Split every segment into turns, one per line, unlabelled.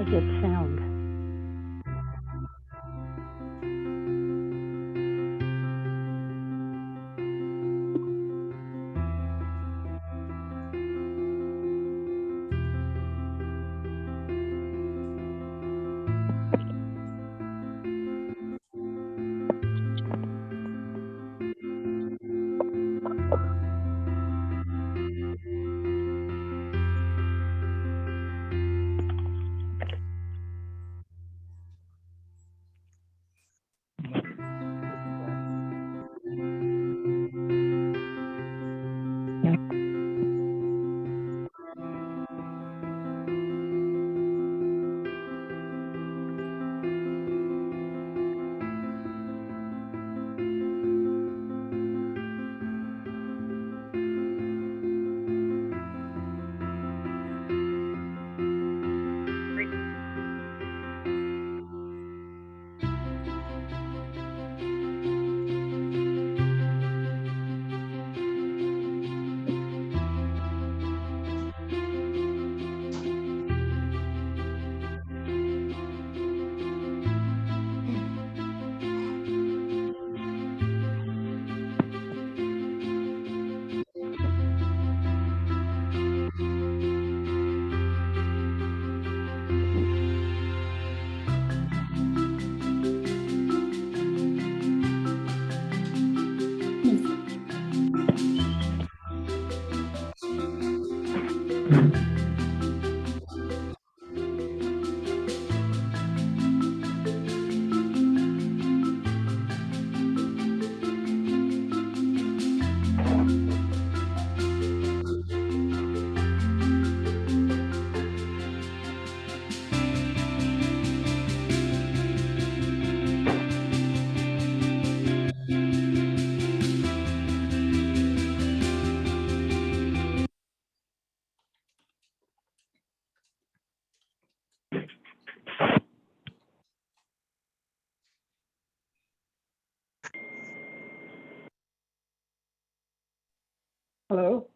really good sound.
Hello.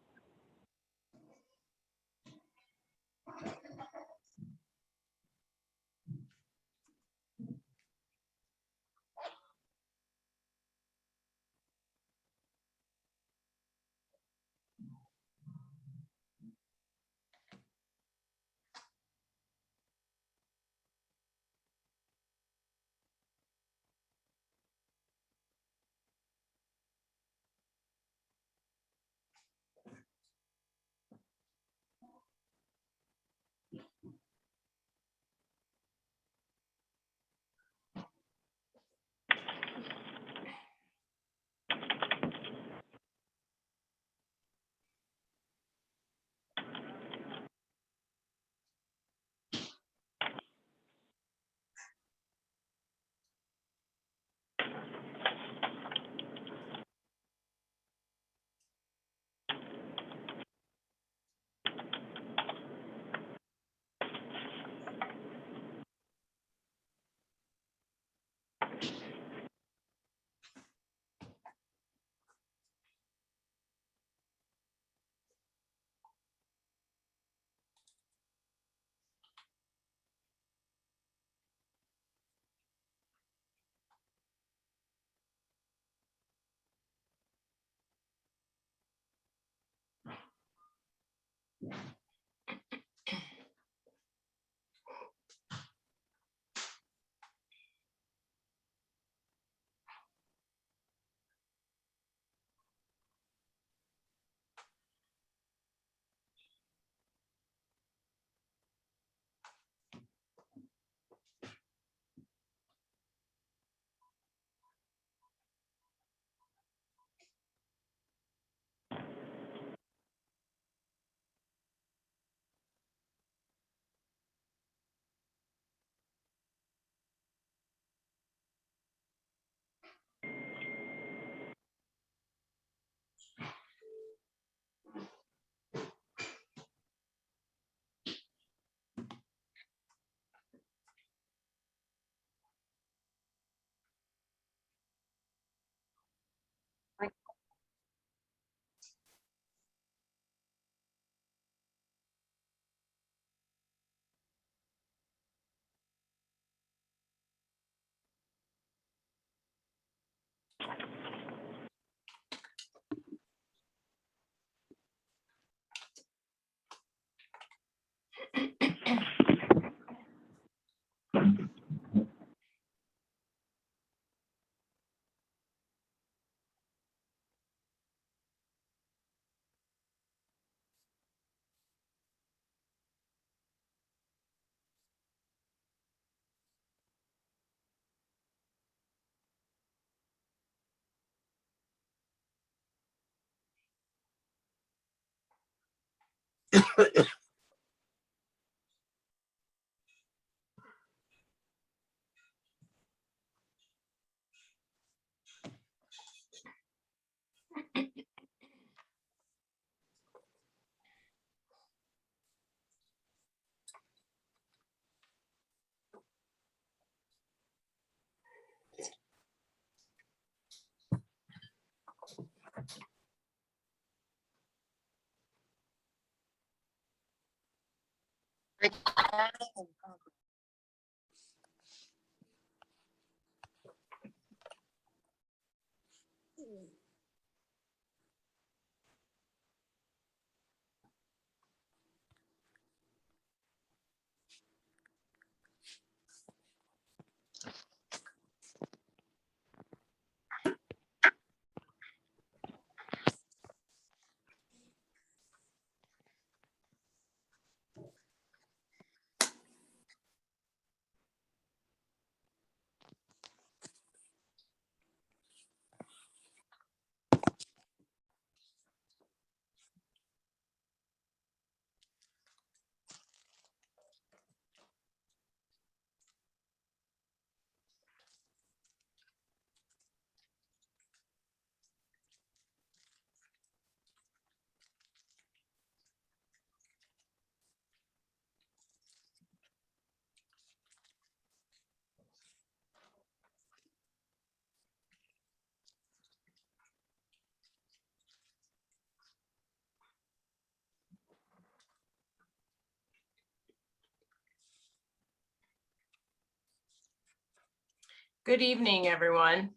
Good evening, everyone.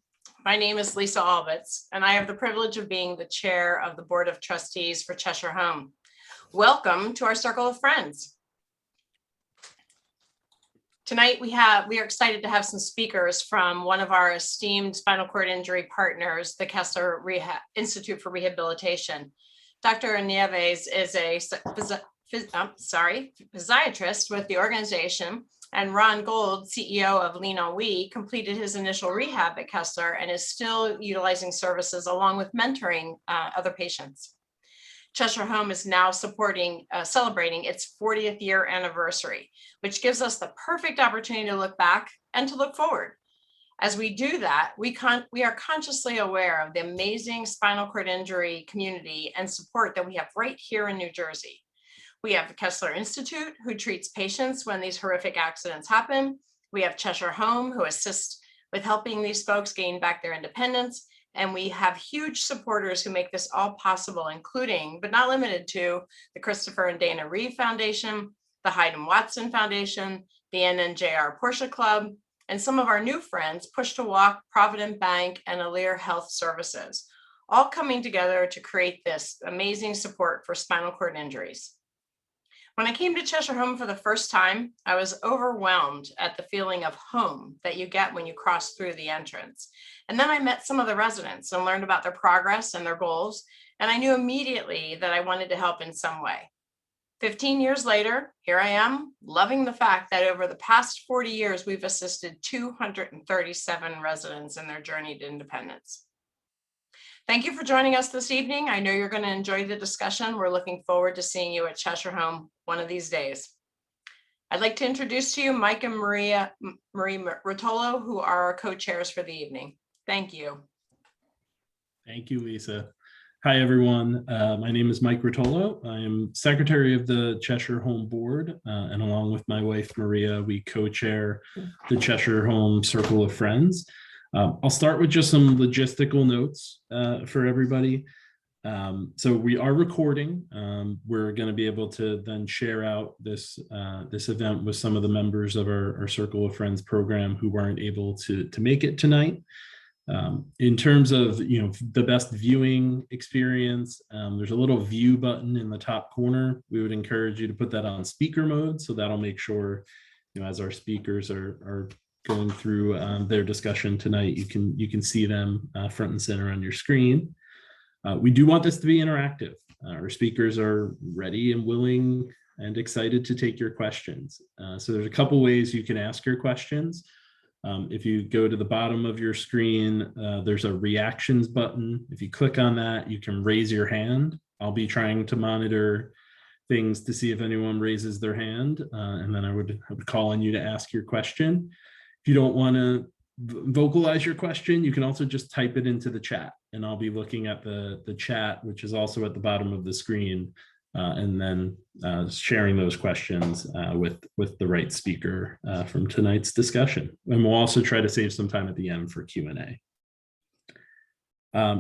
My name is Lisa Albitz, and I have the privilege of being the chair of the Board of Trustees for Cheshire Home. Welcome to our circle of friends. Tonight, we are excited to have some speakers from one of our esteemed spinal cord injury partners, the Kessler Institute for Rehabilitation. Dr. Nieves is a physiatrist with the organization, and Ron Gold, CEO of LeanOnWe, completed his initial rehab at Kessler and is still utilizing services along with mentoring other patients. Cheshire Home is now celebrating its 40th year anniversary, which gives us the perfect opportunity to look back and to look forward. As we do that, we are consciously aware of the amazing spinal cord injury community and support that we have right here in New Jersey. We have the Kessler Institute, who treats patients when these horrific accidents happen. We have Cheshire Home, who assists with helping these folks gain back their independence. And we have huge supporters who make this all possible, including, but not limited to, the Christopher and Dana Reeve Foundation, the Hyden Watson Foundation, the NNJR Porsche Club, and some of our new friends, Push to Walk, Provident Bank, and Alere Health Services, all coming together to create this amazing support for spinal cord injuries. When I came to Cheshire Home for the first time, I was overwhelmed at the feeling of home that you get when you cross through the entrance. And then I met some of the residents and learned about their progress and their goals. And I knew immediately that I wanted to help in some way. 15 years later, here I am, loving the fact that over the past 40 years, we've assisted 237 residents in their journey to independence. Thank you for joining us this evening. I know you're going to enjoy the discussion. We're looking forward to seeing you at Cheshire Home one of these days. I'd like to introduce to you Mike and Marie Rotolo, who are our co-chairs for the evening. Thank you.
Thank you, Lisa. Hi, everyone. My name is Mike Rotolo. I am secretary of the Cheshire Home Board, and along with my wife, Maria, we co-chair the Cheshire Home Circle of Friends. I'll start with just some logistical notes for everybody. So we are recording. We're going to be able to then share out this event with some of the members of our Circle of Friends program who weren't able to make it tonight. In terms of the best viewing experience, there's a little view button in the top corner. We would encourage you to put that on speaker mode, so that'll make sure as our speakers are going through their discussion tonight, you can see them front and center on your screen. We do want this to be interactive. Our speakers are ready and willing and excited to take your questions. So there's a couple ways you can ask your questions. If you go to the bottom of your screen, there's a reactions button. If you click on that, you can raise your hand. I'll be trying to monitor things to see if anyone raises their hand, and then I would call on you to ask your question. If you don't want to vocalize your question, you can also just type it into the chat, and I'll be looking at the chat, which is also at the bottom of the screen, and then sharing those questions with the right speaker from tonight's discussion. And we'll also try to save some time at the end for Q&A.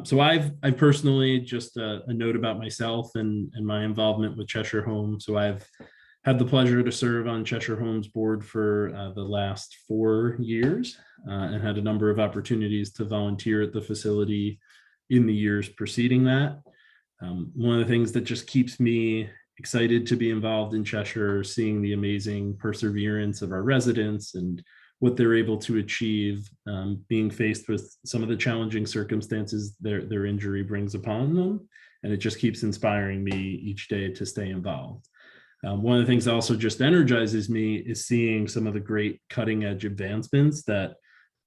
So I've personally, just a note about myself and my involvement with Cheshire Home. So I've had the pleasure to serve on Cheshire Home's board for the last 4 years, and had a number of opportunities to volunteer at the facility in the years preceding that. One of the things that just keeps me excited to be involved in Cheshire, seeing the amazing perseverance of our residents and what they're able to achieve, being faced with some of the challenging circumstances their injury brings upon them. And it just keeps inspiring me each day to stay involved. One of the things that also just energizes me is seeing some of the great cutting edge advancements that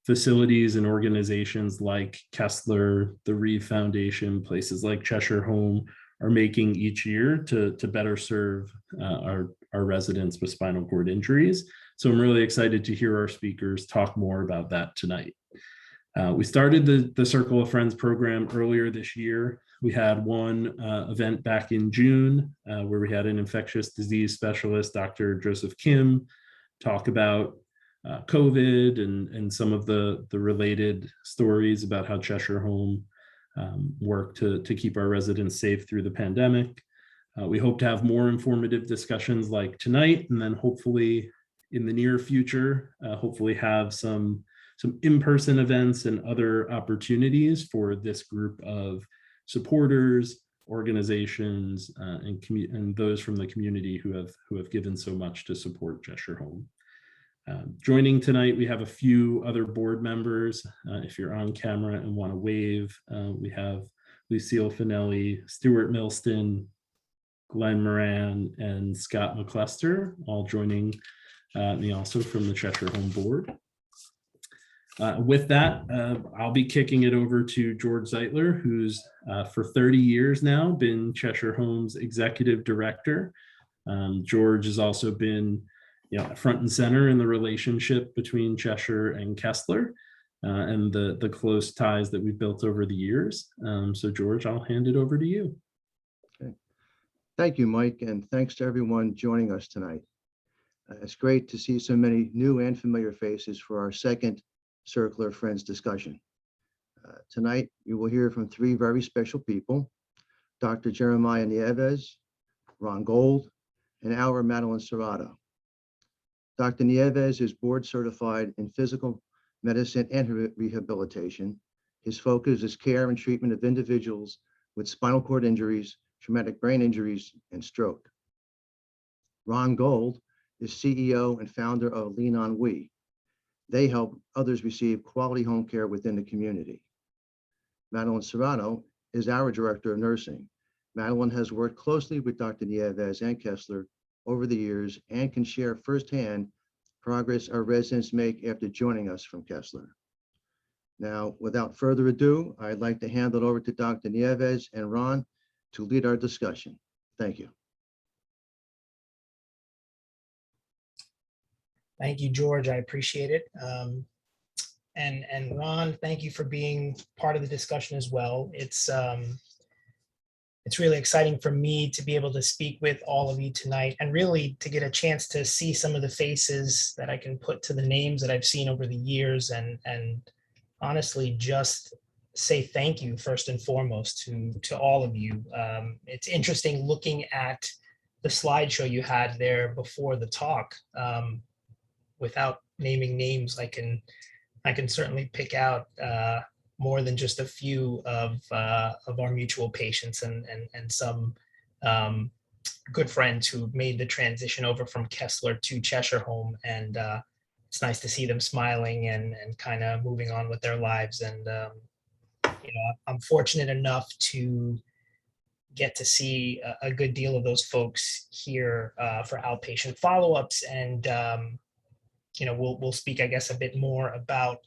facilities and organizations like Kessler, the Reeve Foundation, places like Cheshire Home are making each year to better serve our residents with spinal cord injuries. So I'm really excited to hear our speakers talk more about that tonight. We started the Circle of Friends program earlier this year. We had one event back in June where we had an infectious disease specialist, Dr. Joseph Kim, talk about COVID and some of the related stories about how Cheshire Home worked to keep our residents safe through the pandemic. We hope to have more informative discussions like tonight, and then hopefully in the near future, hopefully have some in-person events and other opportunities for this group of supporters, organizations, and those from the community who have given so much to support Cheshire Home. Joining tonight, we have a few other board members. If you're on camera and want to wave, we have Lucille Finelli, Stuart Milston, Glenn Moran, and Scott McClester, all joining me also from the Cheshire Home Board. With that, I'll be kicking it over to George Zeitler, who's for 30 years now been Cheshire Home's executive director. George has also been front and center in the relationship between Cheshire and Kessler, and the close ties that we've built over the years. So George, I'll hand it over to you.
Okay. Thank you, Mike, and thanks to everyone joining us tonight. It's great to see so many new and familiar faces for our second Circular Friends discussion. Tonight, you will hear from 3 very special people, Dr. Jeremiah Nieves, Ron Gold, and our Madelyn Cerrato. Dr. Nieves is board certified in physical medicine and rehabilitation. His focus is care and treatment of individuals with spinal cord injuries, traumatic brain injuries, and stroke. Ron Gold is CEO and founder of LeanOnWe. They help others receive quality home care within the community. Madelyn Cerrato is our director of nursing. Madelyn has worked closely with Dr. Nieves and Kessler over the years and can share firsthand progress our residents make after joining us from Kessler. Now, without further ado, I'd like to hand it over to Dr. Nieves and Ron to lead our discussion. Thank you.
Thank you, George. I appreciate it. And Ron, thank you for being part of the discussion as well. It's really exciting for me to be able to speak with all of you tonight and really to get a chance to see some of the faces that I can put to the names that I've seen over the years, and honestly just say thank you first and foremost to all of you. It's interesting looking at the slideshow you had there before the talk. Without naming names, I can certainly pick out more than just a few of our mutual patients and some good friends who made the transition over from Kessler to Cheshire Home, and it's nice to see them smiling and kind of moving on with their lives. And I'm fortunate enough to get to see a good deal of those folks here for outpatient follow-ups, and we'll speak, I guess, a bit more about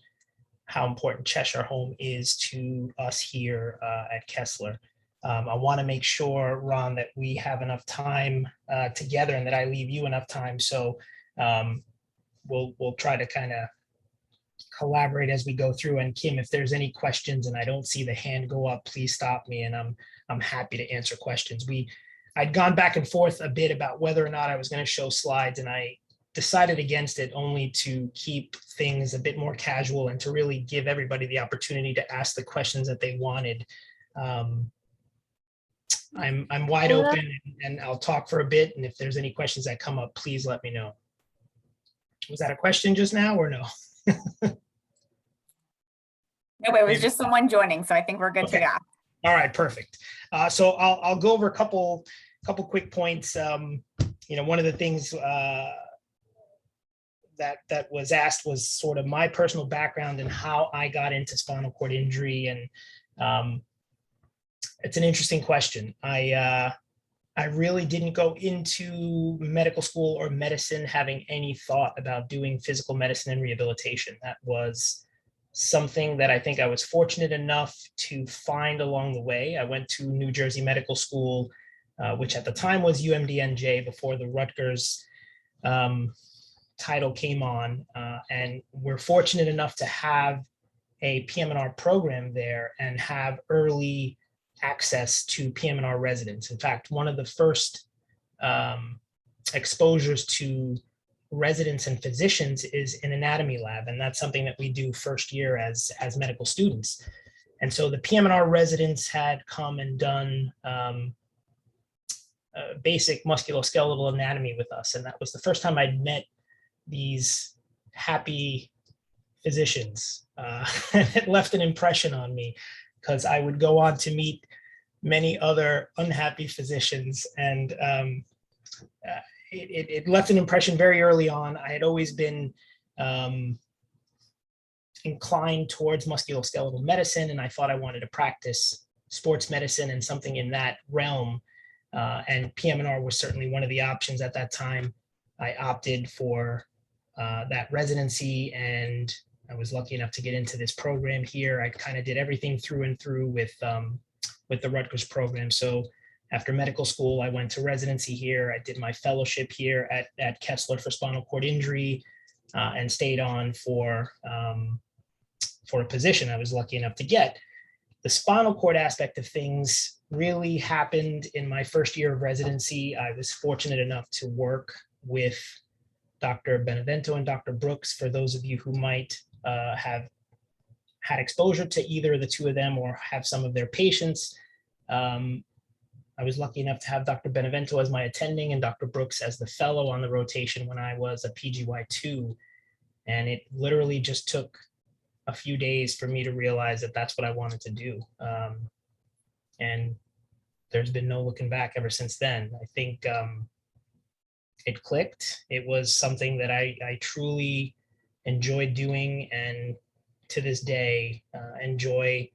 how important Cheshire Home is to us here at Kessler. I want to make sure, Ron, that we have enough time together and that I leave you enough time. So we'll try to kind of collaborate as we go through. And Kim, if there's any questions and I don't see the hand go up, please stop me, and I'm happy to answer questions. I'd gone back and forth a bit about whether or not I was going to show slides, and I decided against it, only to keep things a bit more casual and to really give everybody the opportunity to ask the questions that they wanted. I'm wide open, and I'll talk for a bit. And if there's any questions that come up, please let me know. Was that a question just now or no?
No, it was just someone joining, so I think we're good to
Okay.
go.
All right, perfect. So I'll go over a couple quick points. One of the things that was asked was sort of my personal background and how I got into spinal cord injury, and it's an interesting question. I really didn't go into medical school or medicine having any thought about doing physical medicine and rehabilitation. That was something that I think I was fortunate enough to find along the way. I went to New Jersey Medical School, which at the time was UMDNJ before the Rutgers title came on. And we're fortunate enough to have a PM&R program there and have early access to PM&R residents. In fact, one of the first exposures to residents and physicians is an anatomy lab, and that's something that we do first year as medical students. And so the PM&R residents had come and done basic musculoskeletal anatomy with us, and that was the first time I'd met these happy physicians. It left an impression on me, because I would go on to meet many other unhappy physicians, and it left an impression very early on. I had always been inclined towards musculoskeletal medicine, and I thought I wanted to practice sports medicine and something in that realm. And PM&R was certainly one of the options at that time. I opted for that residency, and I was lucky enough to get into this program here. I kind of did everything through and through with the Rutgers program. So after medical school, I went to residency here. I did my fellowship here at Kessler for spinal cord injury, and stayed on for a position I was lucky enough to get. The spinal cord aspect of things really happened in my first year of residency. I was fortunate enough to work with Dr. Benevento and Dr. Brooks. For those of you who might have had exposure to either of the two of them or have some of their patients, I was lucky enough to have Dr. Benevento as my attending and Dr. Brooks as the fellow on the rotation when I was a PGY2. And it literally just took a few days for me to realize that that's what I wanted to do. And there's been no looking back ever since then. I think it clicked. It was something that I truly enjoyed doing, and to this day, enjoy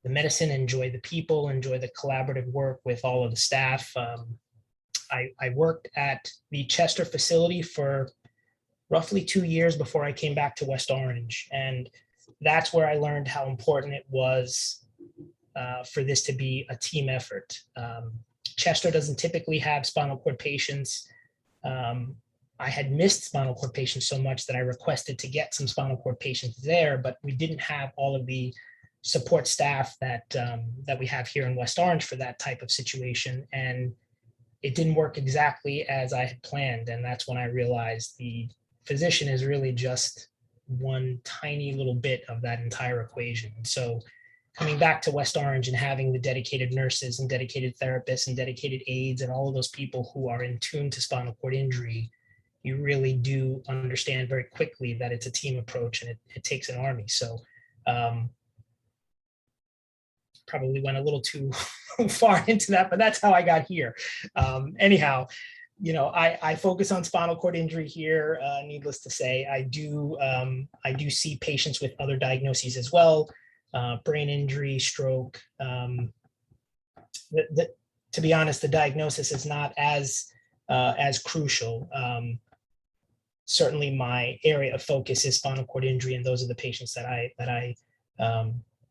the medicine, enjoy the people, enjoy the collaborative work with all of the staff. I worked at the Chester facility for roughly 2 years before I came back to West Orange. And that's where I learned how important it was for this to be a team effort. Chester doesn't typically have spinal cord patients. I had missed spinal cord patients so much that I requested to get some spinal cord patients there, but we didn't have all of the support staff that we have here in West Orange for that type of situation. And it didn't work exactly as I had planned. And that's when I realized the physician is really just one tiny little bit of that entire equation. So coming back to West Orange and having the dedicated nurses and dedicated therapists and dedicated aides and all of those people who are in tune to spinal cord injury, you really do understand very quickly that it's a team approach, and it takes an army. So probably went a little too far into that, but that's how I got here. Anyhow, I focus on spinal cord injury here. Needless to say, I do see patients with other diagnoses as well, brain injury, stroke. To be honest, the diagnosis is not as crucial. Certainly, my area of focus is spinal cord injury, and those are the patients that I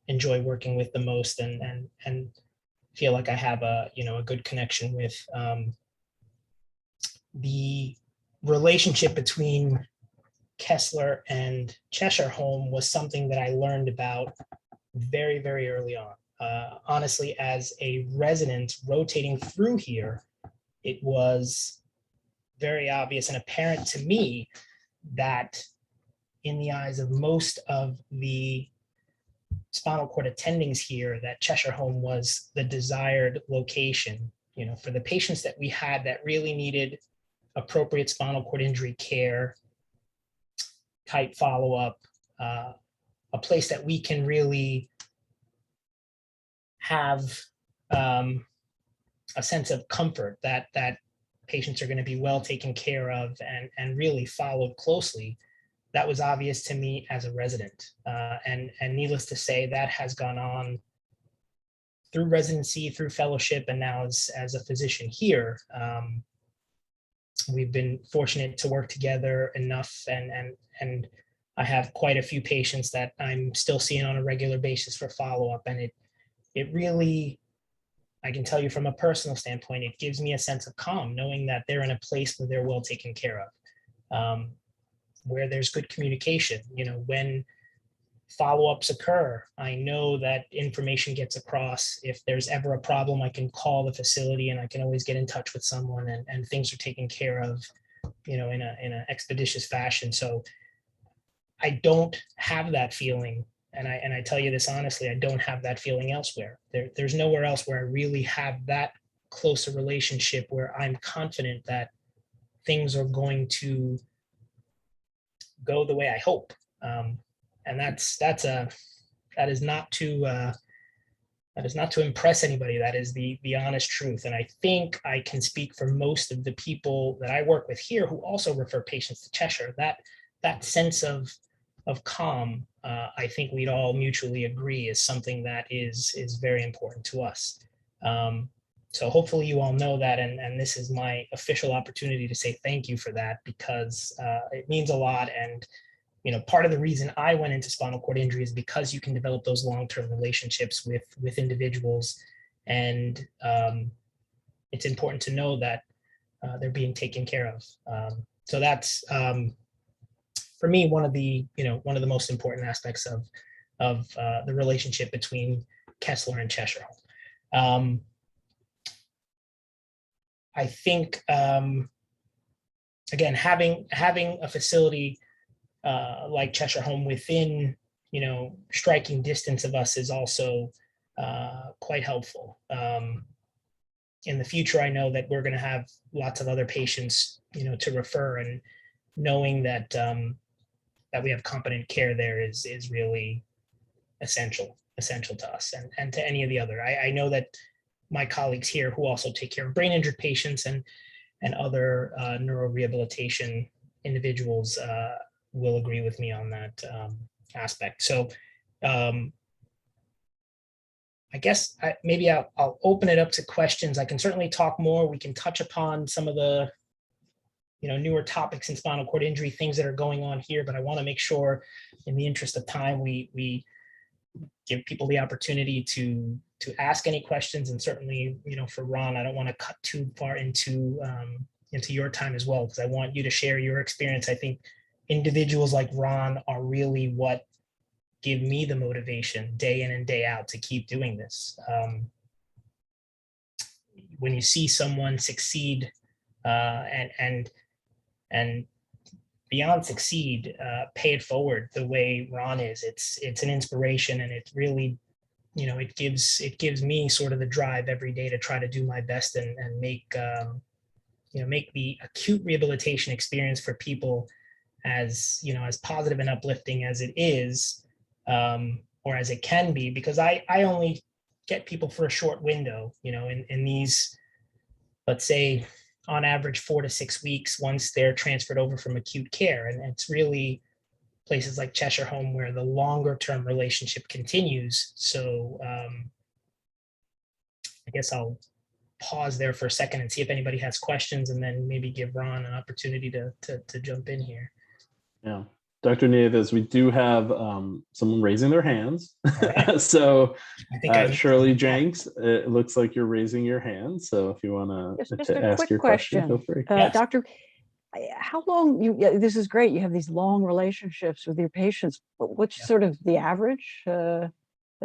enjoy working with the most, and feel like I have a good connection with. The relationship between Kessler and Cheshire Home was something that I learned about very, very early on. Honestly, as a resident rotating through here, it was very obvious and apparent to me that in the eyes of most of the spinal cord attendings here, that Cheshire Home was the desired location, for the patients that we had that really needed appropriate spinal cord injury care, type follow-up, a place that we can really have a sense of comfort that patients are going to be well taken care of and really followed closely. That was obvious to me as a resident. And needless to say, that has gone on through residency, through fellowship, and now as a physician here. We've been fortunate to work together enough, and I have quite a few patients that I'm still seeing on a regular basis for follow-up. And it really, I can tell you from a personal standpoint, it gives me a sense of calm, knowing that they're in a place where they're well taken care of, where there's good communication. When follow-ups occur, I know that information gets across. If there's ever a problem, I can call the facility and I can always get in touch with someone, and things are taken care of, in an expeditious fashion. So I don't have that feeling. And I tell you this honestly, I don't have that feeling elsewhere. There's nowhere else where I really have that close a relationship where I'm confident that things are going to go the way I hope. And that is not to impress anybody. That is the honest truth. And I think I can speak for most of the people that I work with here who also refer patients to Cheshire. That sense of calm, I think we'd all mutually agree is something that is very important to us. So hopefully you all know that, and this is my official opportunity to say thank you for that, because it means a lot. And part of the reason I went into spinal cord injury is because you can develop those long-term relationships with individuals, and it's important to know that they're being taken care of. So that's for me one of the most important aspects of the relationship between Kessler and Cheshire Home. I think again, having a facility like Cheshire Home within, striking distance of us is also quite helpful. In the future, I know that we're going to have lots of other patients, to refer, and knowing that that we have competent care there is really essential to us and to any of the other. I know that my colleagues here who also take care of brain injured patients and other neurorehabilitation individuals will agree with me on that aspect. So I guess maybe I'll open it up to questions. I can certainly talk more. We can touch upon some of the newer topics in spinal cord injury, things that are going on here, but I want to make sure, in the interest of time, we give people the opportunity to ask any questions. And certainly, for Ron, I don't want to cut too far into your time as well, because I want you to share your experience. I think individuals like Ron are really what give me the motivation day in and day out to keep doing this. When you see someone succeed and beyond succeed, pay it forward the way Ron is, it's an inspiration, and it really, it gives me sort of the drive every day to try to do my best and make the acute rehabilitation experience for people as positive and uplifting as it is, or as it can be, because I only get people for a short window, in these, let's say, on average 4 to 6 weeks once they're transferred over from acute care. And it's really places like Cheshire Home where the longer term relationship continues. So I guess I'll pause there for a second and see if anybody has questions, and then maybe give Ron an opportunity to jump in here.
Yeah,
Dr. Nieves, we do have someone raising their hands.
right.
So
I think I
Shirley Jenks, it looks like you're raising your hand. So if you want
Just
to
a
ask
quick
your question, feel
question.
free.
Yes.
Doctor, how long yeah, this is great. You have these long relationships with your patients, but what's
Yeah.
sort of the average that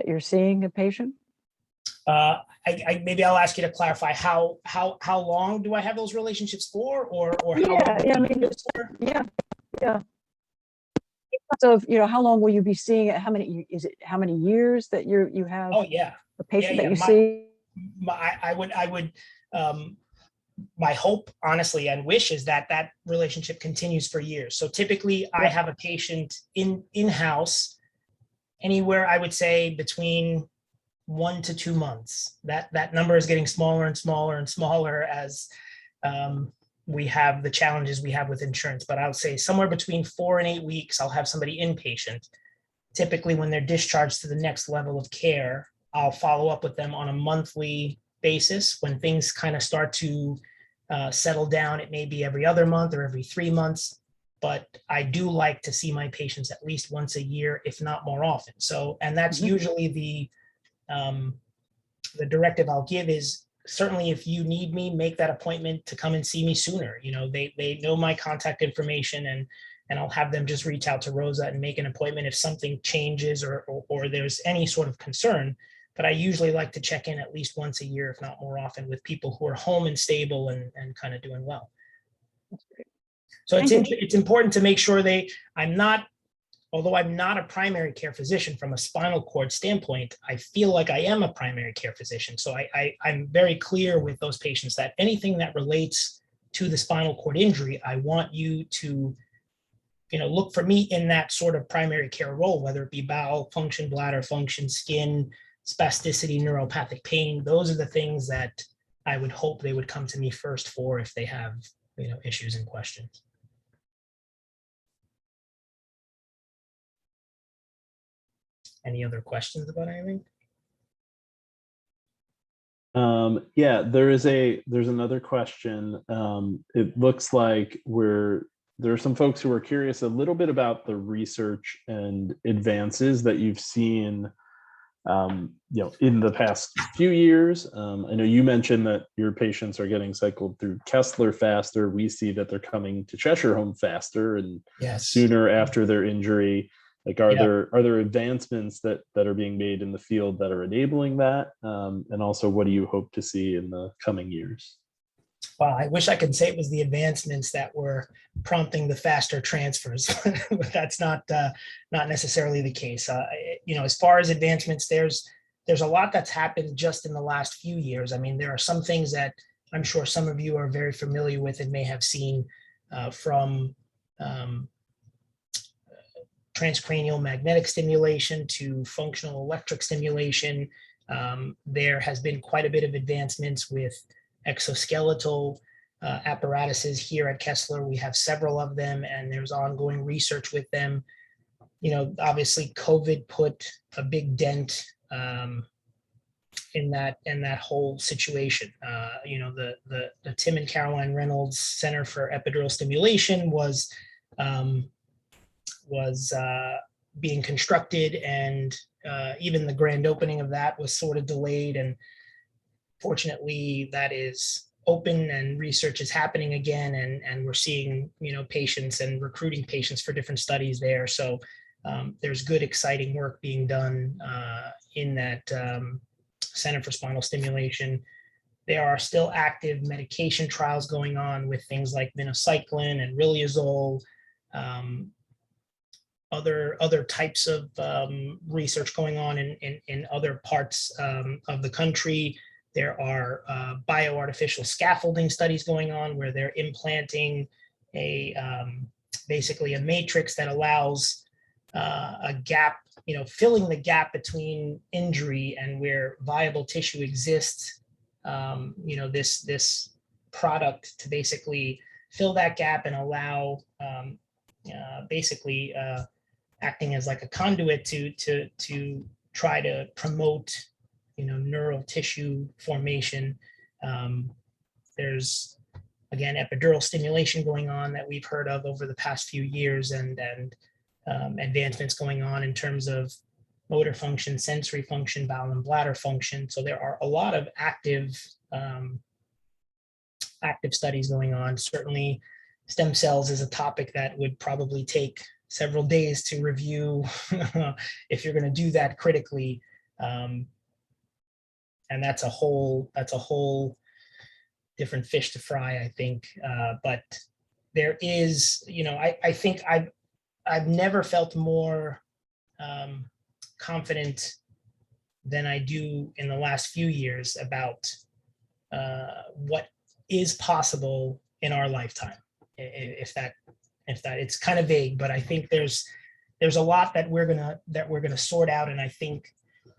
you're seeing a patient?
Maybe I'll ask you to clarify how long do I have those relationships for, or how long
Yeah, I mean,
for?
yeah. So, how long will you be seeing it? How many years that you have
Oh yeah,
a patient
yeah.
that you see?
I would my hope, honestly, and wish is that that relationship continues for years. So typically I have a patient in-house anywhere, I would say, between 1 to 2 months. That number is getting smaller and smaller and smaller as we have the challenges we have with insurance. But I would say somewhere between 4 and 8 weeks, I'll have somebody inpatient. Typically, when they're discharged to the next level of care, I'll follow up with them on a monthly basis. When things kind of start to settle down, it may be every other month or every 3 months. But I do like to see my patients at least once a year, if not more often. So, and that's usually the directive I'll give is, certainly if you need me, make that appointment to come and see me sooner. They know my contact information, and I'll have them just reach out to Rosa and make an appointment if something changes or there's any sort of concern. But I usually like to check in at least once a year, if not more often, with people who are home and stable and kind of doing well. So it's important to make sure although I'm not a primary care physician from a spinal cord standpoint, I feel like I am a primary care physician. So I'm very clear with those patients that anything that relates to the spinal cord injury, I want you to, look for me in that sort of primary care role, whether it be bowel function, bladder function, skin, spasticity, neuropathic pain. Those are the things that I would hope they would come to me first for if they have, issues and questions. Any other questions about anything?
Yeah, there's another question. It looks like there are some folks who are curious a little bit about the research and advances that you've seen, in the past few years. I know you mentioned that your patients are getting cycled through Kessler faster. We see that they're coming to Cheshire Home faster and sooner after their injury. Like, are there advancements that are being made in the field that are enabling that? And also, what do you hope to see in the coming years?
Well, I wish I could say it was the advancements that were prompting the faster transfers, but that's not necessarily the case. As far as advancements, there's a lot that's happened just in the last few years. I mean, there are some things that I'm sure some of you are very familiar with and may have seen, from transcranial magnetic stimulation to functional electric stimulation. There has been quite a bit of advancements with exoskeletal apparatuses here at Kessler. We have several of them, and there's ongoing research with them. Obviously COVID put a big dent in that whole situation. The Tim and Caroline Reynolds Center for Epidural Stimulation was being constructed, and even the grand opening of that was sort of delayed. And fortunately, that is open and research is happening again, and we're seeing patients and recruiting patients for different studies there. So there's good, exciting work being done in that Center for Spinal Stimulation. There are still active medication trials going on with things like minocycline and riluzole. Other types of research going on in other parts of the country. There are bioartificial scaffolding studies going on where they're implanting basically a matrix that allows a gap, filling the gap between injury and where viable tissue exists. This product to basically fill that gap and allow basically acting as like a conduit to try to promote neural tissue formation. There's again epidural stimulation going on that we've heard of over the past few years, and advancements going on in terms of motor function, sensory function, bowel and bladder function. So there are a lot of active studies going on. Certainly stem cells is a topic that would probably take several days to review if you're going to do that critically. And that's a whole different fish to fry, I think. But there is, I think I've never felt more confident than I do in the last few years about what is possible in our lifetime. If that it's kind of vague, but I think there's a lot that we're gonna sort out, and I think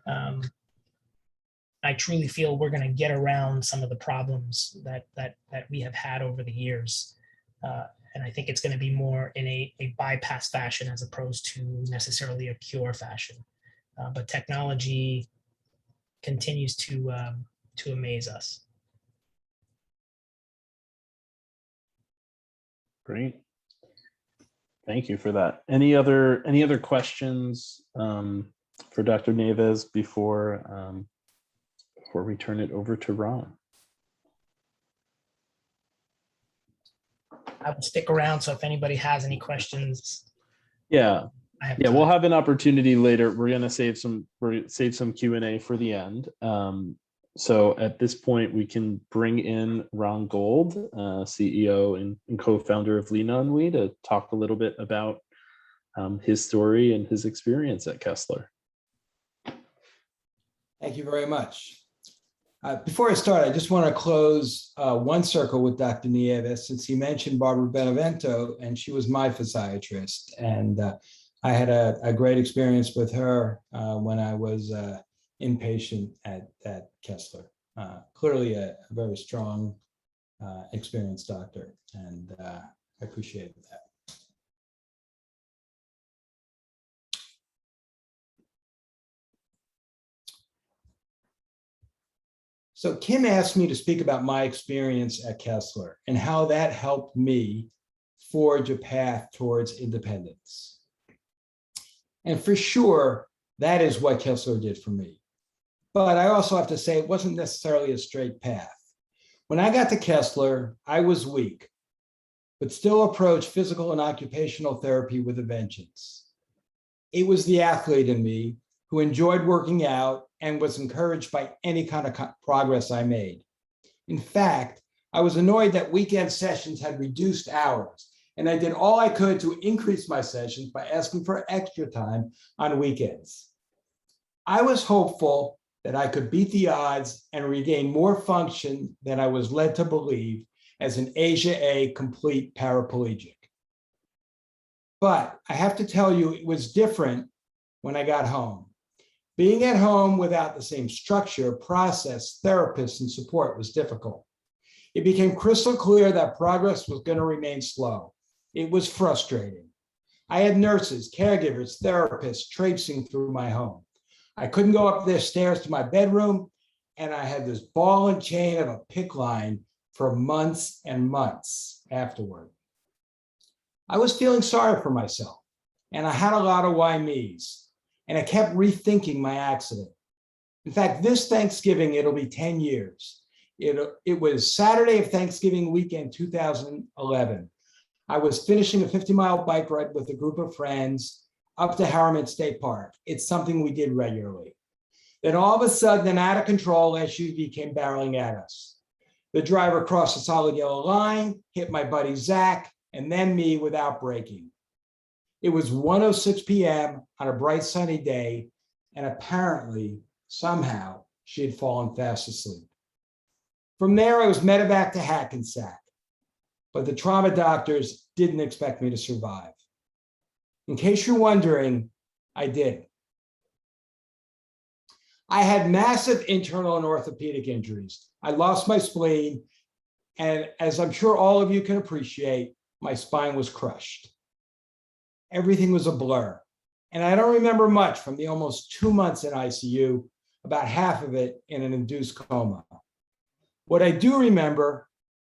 I truly feel we're gonna get around some of the problems that we have had over the years, and I think it's going to be more in a bypass fashion as opposed to necessarily a cure fashion. But technology continues to amaze us.
Great. Thank you for that. Any other questions for Dr. Nieves before we turn it over to Ron?
I will stick around, so if anybody has any questions.
Yeah,
time.
we'll have an opportunity later. We're gonna save some Q&A for the end. So at this point, we can bring in Ron Gold, CEO and co-founder of LeanOnWe, to talk a little bit about his story and his experience at Kessler.
Thank you very much. Before I start, I just want to close one circle with Dr. Nieves, since he mentioned Barbara Benevento, and she was my physiatrist. And I had a great experience with her when I was inpatient at Kessler. Clearly a very strong, experienced doctor, and I appreciate that. So Kim asked me to speak about my experience at Kessler and how that helped me forge a path towards independence. And for sure, that is what Kessler did for me. But I also have to say it wasn't necessarily a straight path. When I got to Kessler, I was weak, but still approached physical and occupational therapy with a vengeance. It was the athlete in me who enjoyed working out and was encouraged by any kind of progress I made. In fact, I was annoyed that weekend sessions had reduced hours, and I did all I could to increase my sessions by asking for extra time on weekends. I was hopeful that I could beat the odds and regain more function than I was led to believe as an Asia A complete paraplegic. But I have to tell you, it was different when I got home. Being at home without the same structure, process, therapists, and support was difficult. It became crystal clear that progress was going to remain slow. It was frustrating. I had nurses, caregivers, therapists traipsing through my home. I couldn't go up their stairs to my bedroom, and I had this ball and chain of a PICC line for months and months afterward. I was feeling sorry for myself, and I had a lot of why me's. And I kept rethinking my accident. In fact, this Thanksgiving, it'll be 10 years. It was Saturday of Thanksgiving weekend, 2011. I was finishing a 50-mile bike ride with a group of friends up to Harriman State Park. It's something we did regularly. Then all of a sudden, an out-of-control SUV came barreling at us. The driver crossed a solid yellow line, hit my buddy Zach, and then me without braking. It was 1:06 p.m. on a bright sunny day, and apparently, somehow, she had fallen fast asleep. From there, I was medevac to Hackensack, but the trauma doctors didn't expect me to survive. In case you're wondering, I did. I had massive internal and orthopedic injuries. I lost my spleen, and as I'm sure all of you can appreciate, my spine was crushed. Everything was a blur. And I don't remember much from the almost 2 months in ICU, about half of it in an induced coma. What I do remember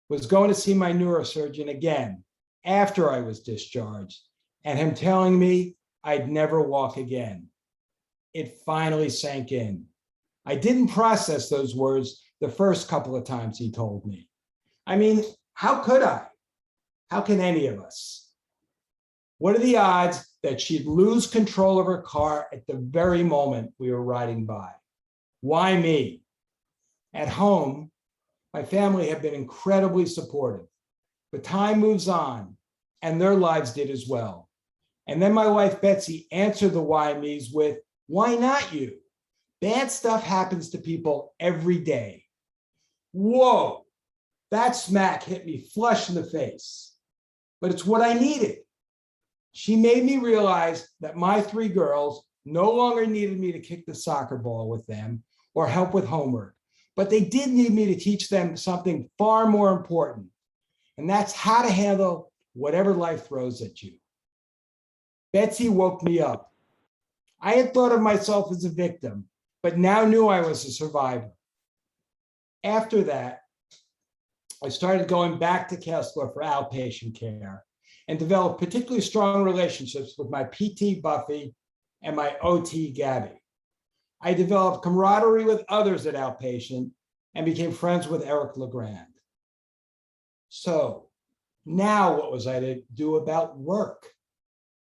was going to see my neurosurgeon again after I was discharged, and him telling me I'd never walk again. It finally sank in. I didn't process those words the first couple of times he told me. I mean, how could I? How can any of us? What are the odds that she'd lose control of her car at the very moment we were riding by? Why me? At home, my family have been incredibly supportive, but time moves on and their lives did as well. And then my wife, Betsy, answered the why me's with, why not you? Bad stuff happens to people every day. Whoa, that smack hit me flush in the face, but it's what I needed. She made me realize that my 3 girls no longer needed me to kick the soccer ball with them or help with homework, but they did need me to teach them something far more important, and that's how to handle whatever life throws at you. Betsy woke me up. I had thought of myself as a victim, but now knew I was a survivor. After that, I started going back to Kessler for outpatient care and developed particularly strong relationships with my PT, Buffy, and my OT, Gabby. I developed camaraderie with others at outpatient and became friends with Eric LeGrand. So now what was I to do about work?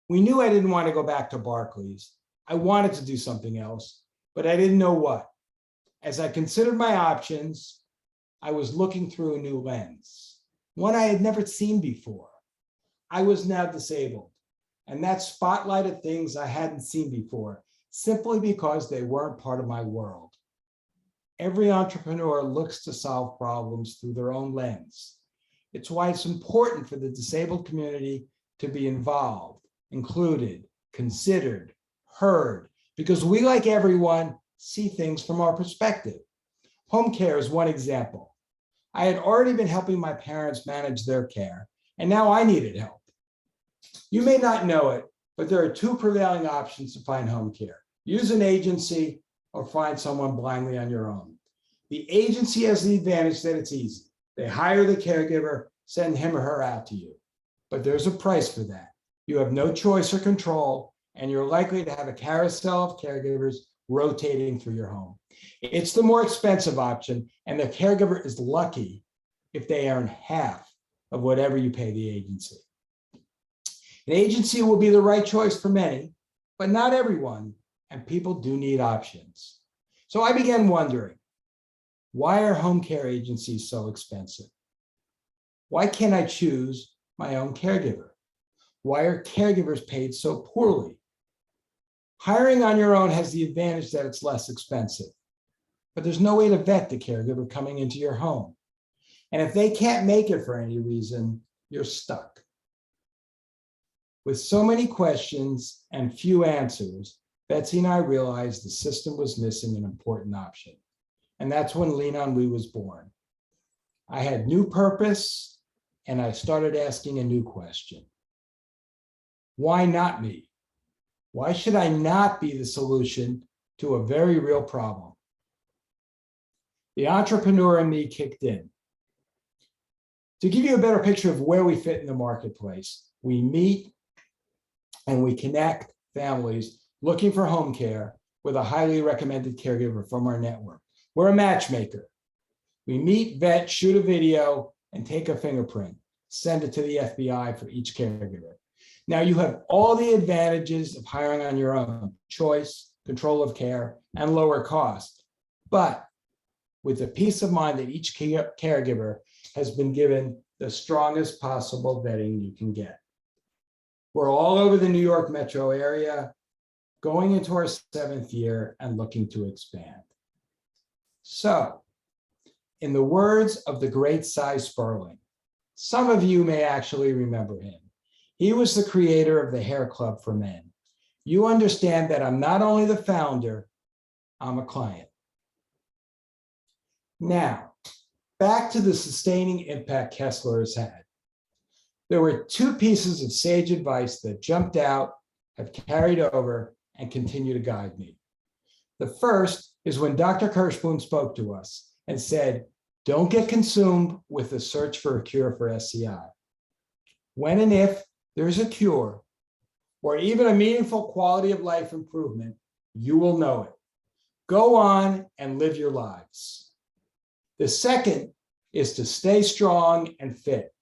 We knew I didn't want to go back to Barclays. I wanted to do something else, but I didn't know what. As I considered my options, I was looking through a new lens, one I had never seen before. I was now disabled, and that spotlighted things I hadn't seen before, simply because they weren't part of my world. Every entrepreneur looks to solve problems through their own lens. It's why it's important for the disabled community to be involved, included, considered, heard, because we, like everyone, see things from our perspective. Home care is one example. I had already been helping my parents manage their care, and now I needed help. You may not know it, but there are 2 prevailing options to find home care. Use an agency or find someone blindly on your own. The agency has the advantage that it's easy. They hire the caregiver, send him or her out to you. But there's a price for that. You have no choice or control, and you're likely to have a carousel of caregivers rotating through your home. It's the more expensive option, and the caregiver is lucky if they earn half of whatever you pay the agency. An agency will be the right choice for many, but not everyone, and people do need options. So I began wondering, why are home care agencies so expensive? Why can't I choose my own caregiver? Why are caregivers paid so poorly? Hiring on your own has the advantage that it's less expensive, but there's no way to vet the caregiver coming into your home. And if they can't make it for any reason, you're stuck. With so many questions and few answers, Betsy and I realized the system was missing an important option. And that's when LeanOnWe was born. I had new purpose, and I started asking a new question. Why not me? Why should I not be the solution to a very real problem? The entrepreneur in me kicked in. To give you a better picture of where we fit in the marketplace, we meet and we connect families looking for home care with a highly recommended caregiver from our network. We're a matchmaker. We meet, vet, shoot a video, and take a fingerprint, send it to the FBI for each caregiver. Now you have all the advantages of hiring on your own: choice, control of care, and lower cost. But with the peace of mind that each caregiver has been given the strongest possible vetting you can get. We're all over the New York metro area, going into our 7th year and looking to expand. So, in the words of the great Cy Sperling, some of you may actually remember him. He was the creator of the Hair Club for Men. You understand that I'm not only the founder, I'm a client. Now, back to the sustaining impact Kessler has had. There were 2 pieces of sage advice that jumped out, have carried over, and continue to guide me. The first is when Dr. Kirschblum spoke to us and said, don't get consumed with the search for a cure for SCI. When and if there's a cure, or even a meaningful quality of life improvement, you will know it. Go on and live your lives. The second is to stay strong and fit,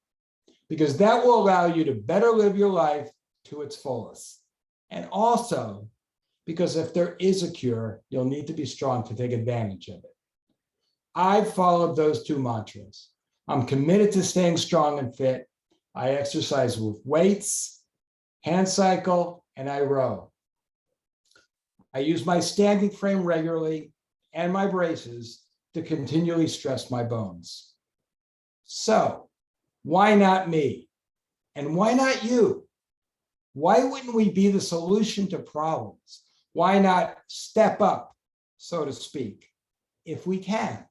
because that will allow you to better live your life to its fullest. And also, because if there is a cure, you'll need to be strong to take advantage of it. I've followed those two mantras. I'm committed to staying strong and fit. I exercise with weights, hand cycle, and I row. I use my standing frame regularly and my braces to continually stress my bones. So, why not me? And why not you? Why wouldn't we be the solution to problems? Why not step up, so to speak, if we can?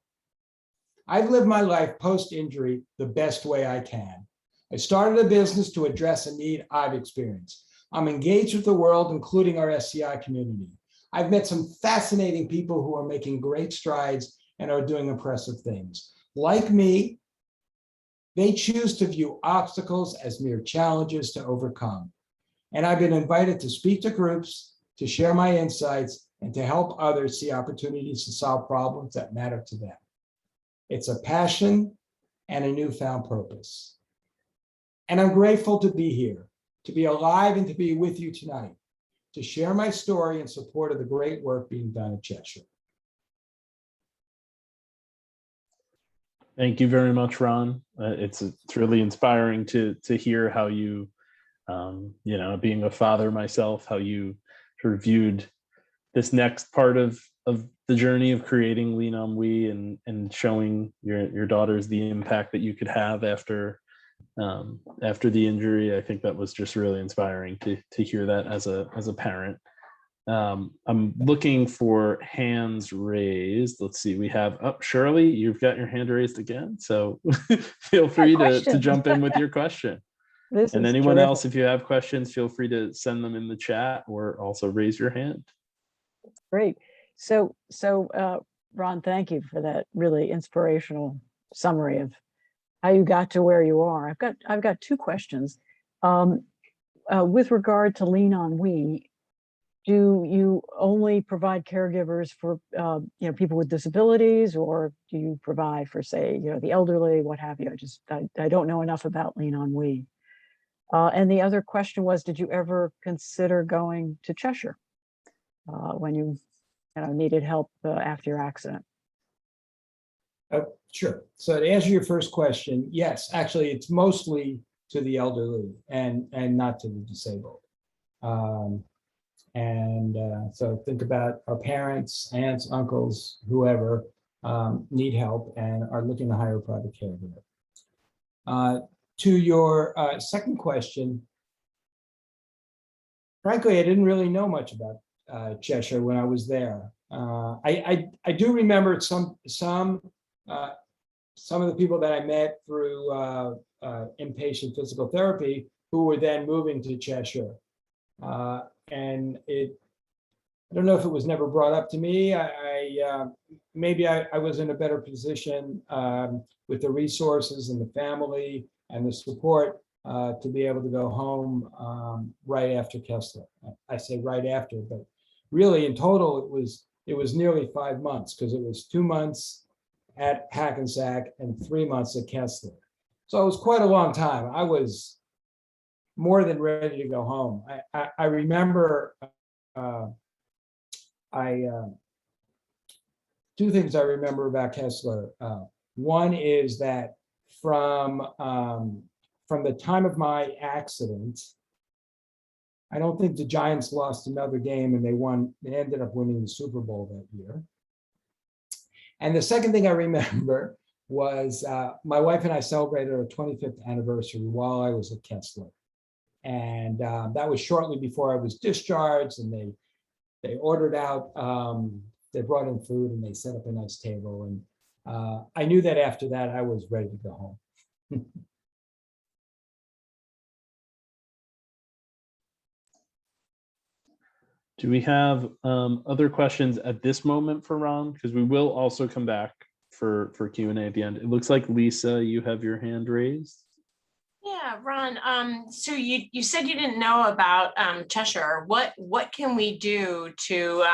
I've lived my life post-injury the best way I can. I started a business to address a need I've experienced. I'm engaged with the world, including our SCI community. I've met some fascinating people who are making great strides and are doing impressive things. Like me, they choose to view obstacles as mere challenges to overcome. And I've been invited to speak to groups, to share my insights, and to help others see opportunities to solve problems that matter to them. It's a passion and a newfound purpose. And I'm grateful to be here, to be alive and to be with you tonight, to share my story in support of the great work being done at Cheshire.
Thank you very much, Ron. It's really inspiring to hear how you, being a father myself, how you sort of viewed this next part of the journey of creating LeanOnWe and showing your daughters the impact that you could have after the injury. I think that was just really inspiring to hear that as a parent. I'm looking for hands raised. Let's see, we have Shirley, you've got your hand raised again. So feel free to jump in with your question. And anyone else, if you have questions, feel free to send them in the chat or also raise your hand.
Great. So Ron, thank you for that really inspirational summary of how you got to where you are. I've got two questions. With regard to LeanOnWe, do you only provide caregivers for people with disabilities, or do you provide for, say, the elderly, what have you? I don't know enough about LeanOnWe. And the other question was, did you ever consider going to Cheshire when you needed help after your accident?
Sure. So to answer your first question, yes, actually, it's mostly to the elderly and not to the disabled. So think about our parents, aunts, uncles, whoever need help and are looking to hire a private caregiver. To your second question, frankly, I didn't really know much about Cheshire when I was there. I do remember some of the people that I met through inpatient physical therapy who were then moving to Cheshire. And I don't know if it was never brought up to me. Maybe I was in a better position with the resources and the family and the support to be able to go home right after Kessler. I say right after, but really in total it was nearly 5 months, because it was 2 months at Hackensack and 3 months at Kessler. So it was quite a long time. I was more than ready to go home. I remember two things I remember about Kessler. One is that from the time of my accident, I don't think the Giants lost another game, and they ended up winning the Super Bowl that year. And the second thing I remember was my wife and I celebrated our 25th anniversary while I was at Kessler. And that was shortly before I was discharged, and they ordered out, they brought in food and they set up a nice table. And I knew that after that, I was ready to go home.
Do we have other questions at this moment for Ron? Because we will also come back for Q&A at the end. It looks like Lisa, you have your hand raised.
Yeah, Yeah, Ron, so you said you didn't know about Cheshire. What can we do to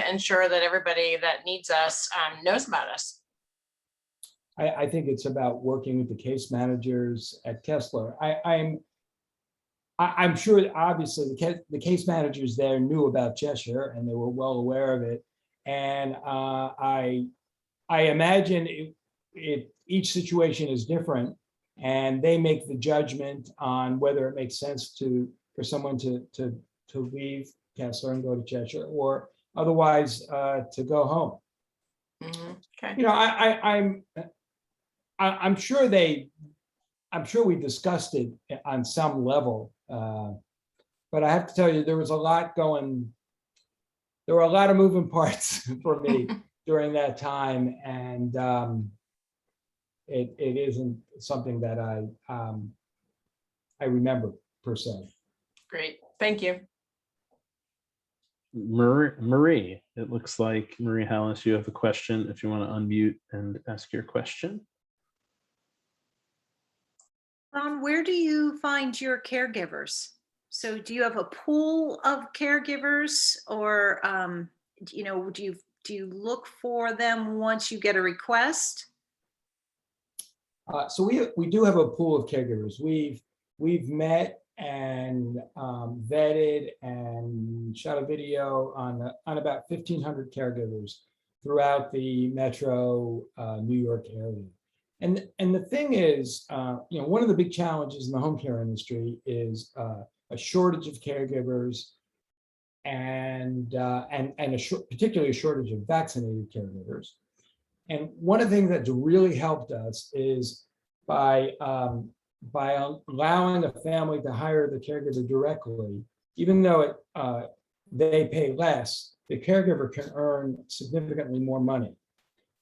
ensure that everybody that needs us knows about us?
I think it's about working with the case managers at Kessler. I'm sure, obviously, the case managers there knew about Cheshire and they were well aware of it. And I imagine each situation is different, and they make the judgment on whether it makes sense for someone to leave Kessler and go to Cheshire, or otherwise to go home.
Okay.
You know, I'm sure we discussed it on some level, but I have to tell you, there were a lot of moving parts for me during that time, and it isn't something that I remember per se.
Great, thank you.
Marie, it looks like Marie Hallis, you have a question. If you want to unmute and ask your question.
Ron, where do you find your caregivers? So do you have a pool of caregivers, or do you look for them once you get a request?
So we do have a pool of caregivers. We've met and vetted and shot a video on about 1,500 caregivers throughout the metro New York area. And the thing is, one of the big challenges in the home care industry is a shortage of caregivers, and particularly a shortage of vaccinated caregivers. And one of the things that's really helped us is by allowing a family to hire the caregiver directly, even though they pay less, the caregiver can earn significantly more money,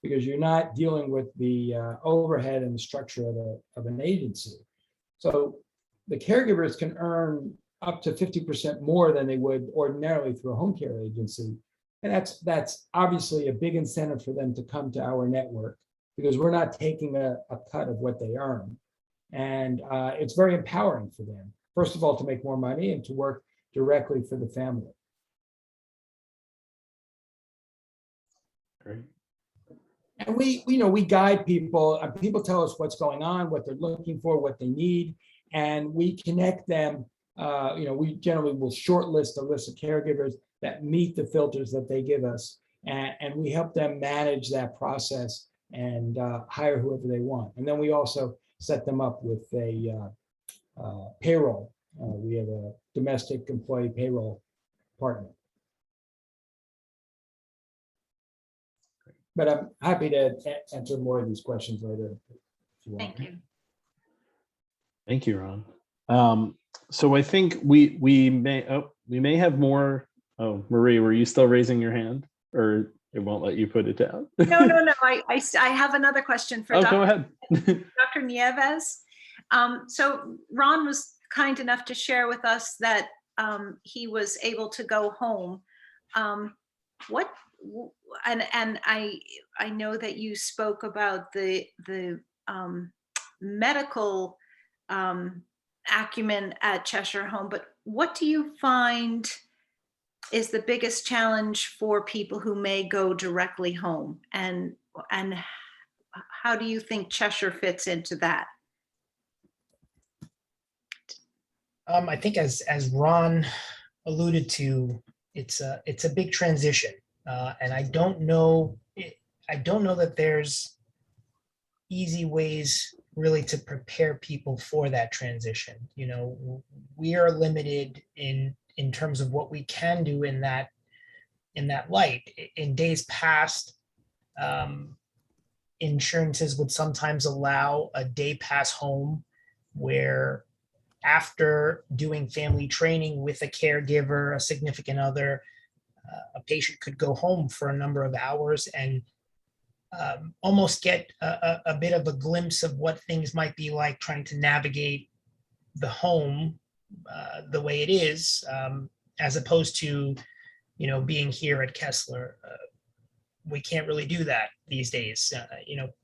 because you're not dealing with the overhead and the structure of an agency. So the caregivers can earn up to 50% more than they would ordinarily through a home care agency. And that's obviously a big incentive for them to come to our network, because we're not taking a cut of what they earn. And it's very empowering for them, first of all, to make more money and to work directly for the family.
Great.
And we guide people, and people tell us what's going on, what they're looking for, what they need, and we connect them. We generally will shortlist a list of caregivers that meet the filters that they give us, and we help them manage that process and hire whoever they want. And then we also set them up with a payroll. We have a domestic employee payroll partner. But I'm happy to answer more of these questions later if you want.
Thank you.
Thank you, Ron. So I think we may have more. Oh, Marie, were you still raising your hand, or it won't let you put it down?
No. I have another question for
Go ahead.
Dr. Nieves. So Ron was kind enough to share with us that he was able to go home. And I know that you spoke about the medical acumen at Cheshire Home, but what do you find is the biggest challenge for people who may go directly home, and how do you think Cheshire fits into that?
I think as Ron alluded to, it's a big transition, and I don't know that there's easy ways really to prepare people for that transition. We are limited in terms of what we can do in that light. In days past, insurances would sometimes allow a day pass home, where after doing family training with a caregiver, a significant other, a patient could go home for a number of hours and almost get a bit of a glimpse of what things might be like trying to navigate the home the way it is, as opposed to, being here at Kessler. We can't really do that these days.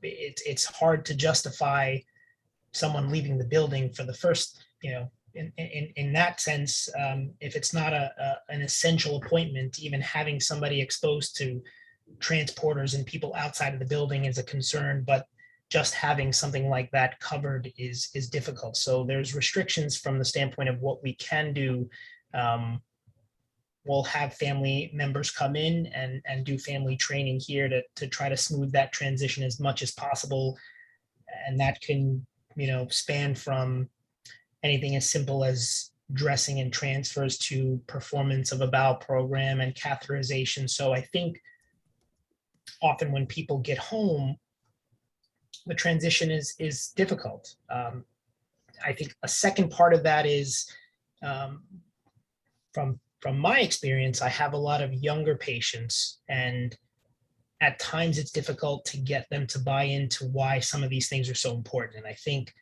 It's hard to justify someone leaving the building for the first, in that sense, if it's not an essential appointment, even having somebody exposed to transporters and people outside of the building is a concern, but just having something like that covered is difficult. So there's restrictions from the standpoint of what we can do. We'll have family members come in and do family training here to try to smooth that transition as much as possible. And that can, span from anything as simple as dressing and transfers to performance of a bowel program and catheterization. So I think often when people get home, the transition is difficult. I think a second part of that is from my experience, I have a lot of younger patients, and at times it's difficult to get them to buy into why some of these things are so important. And I think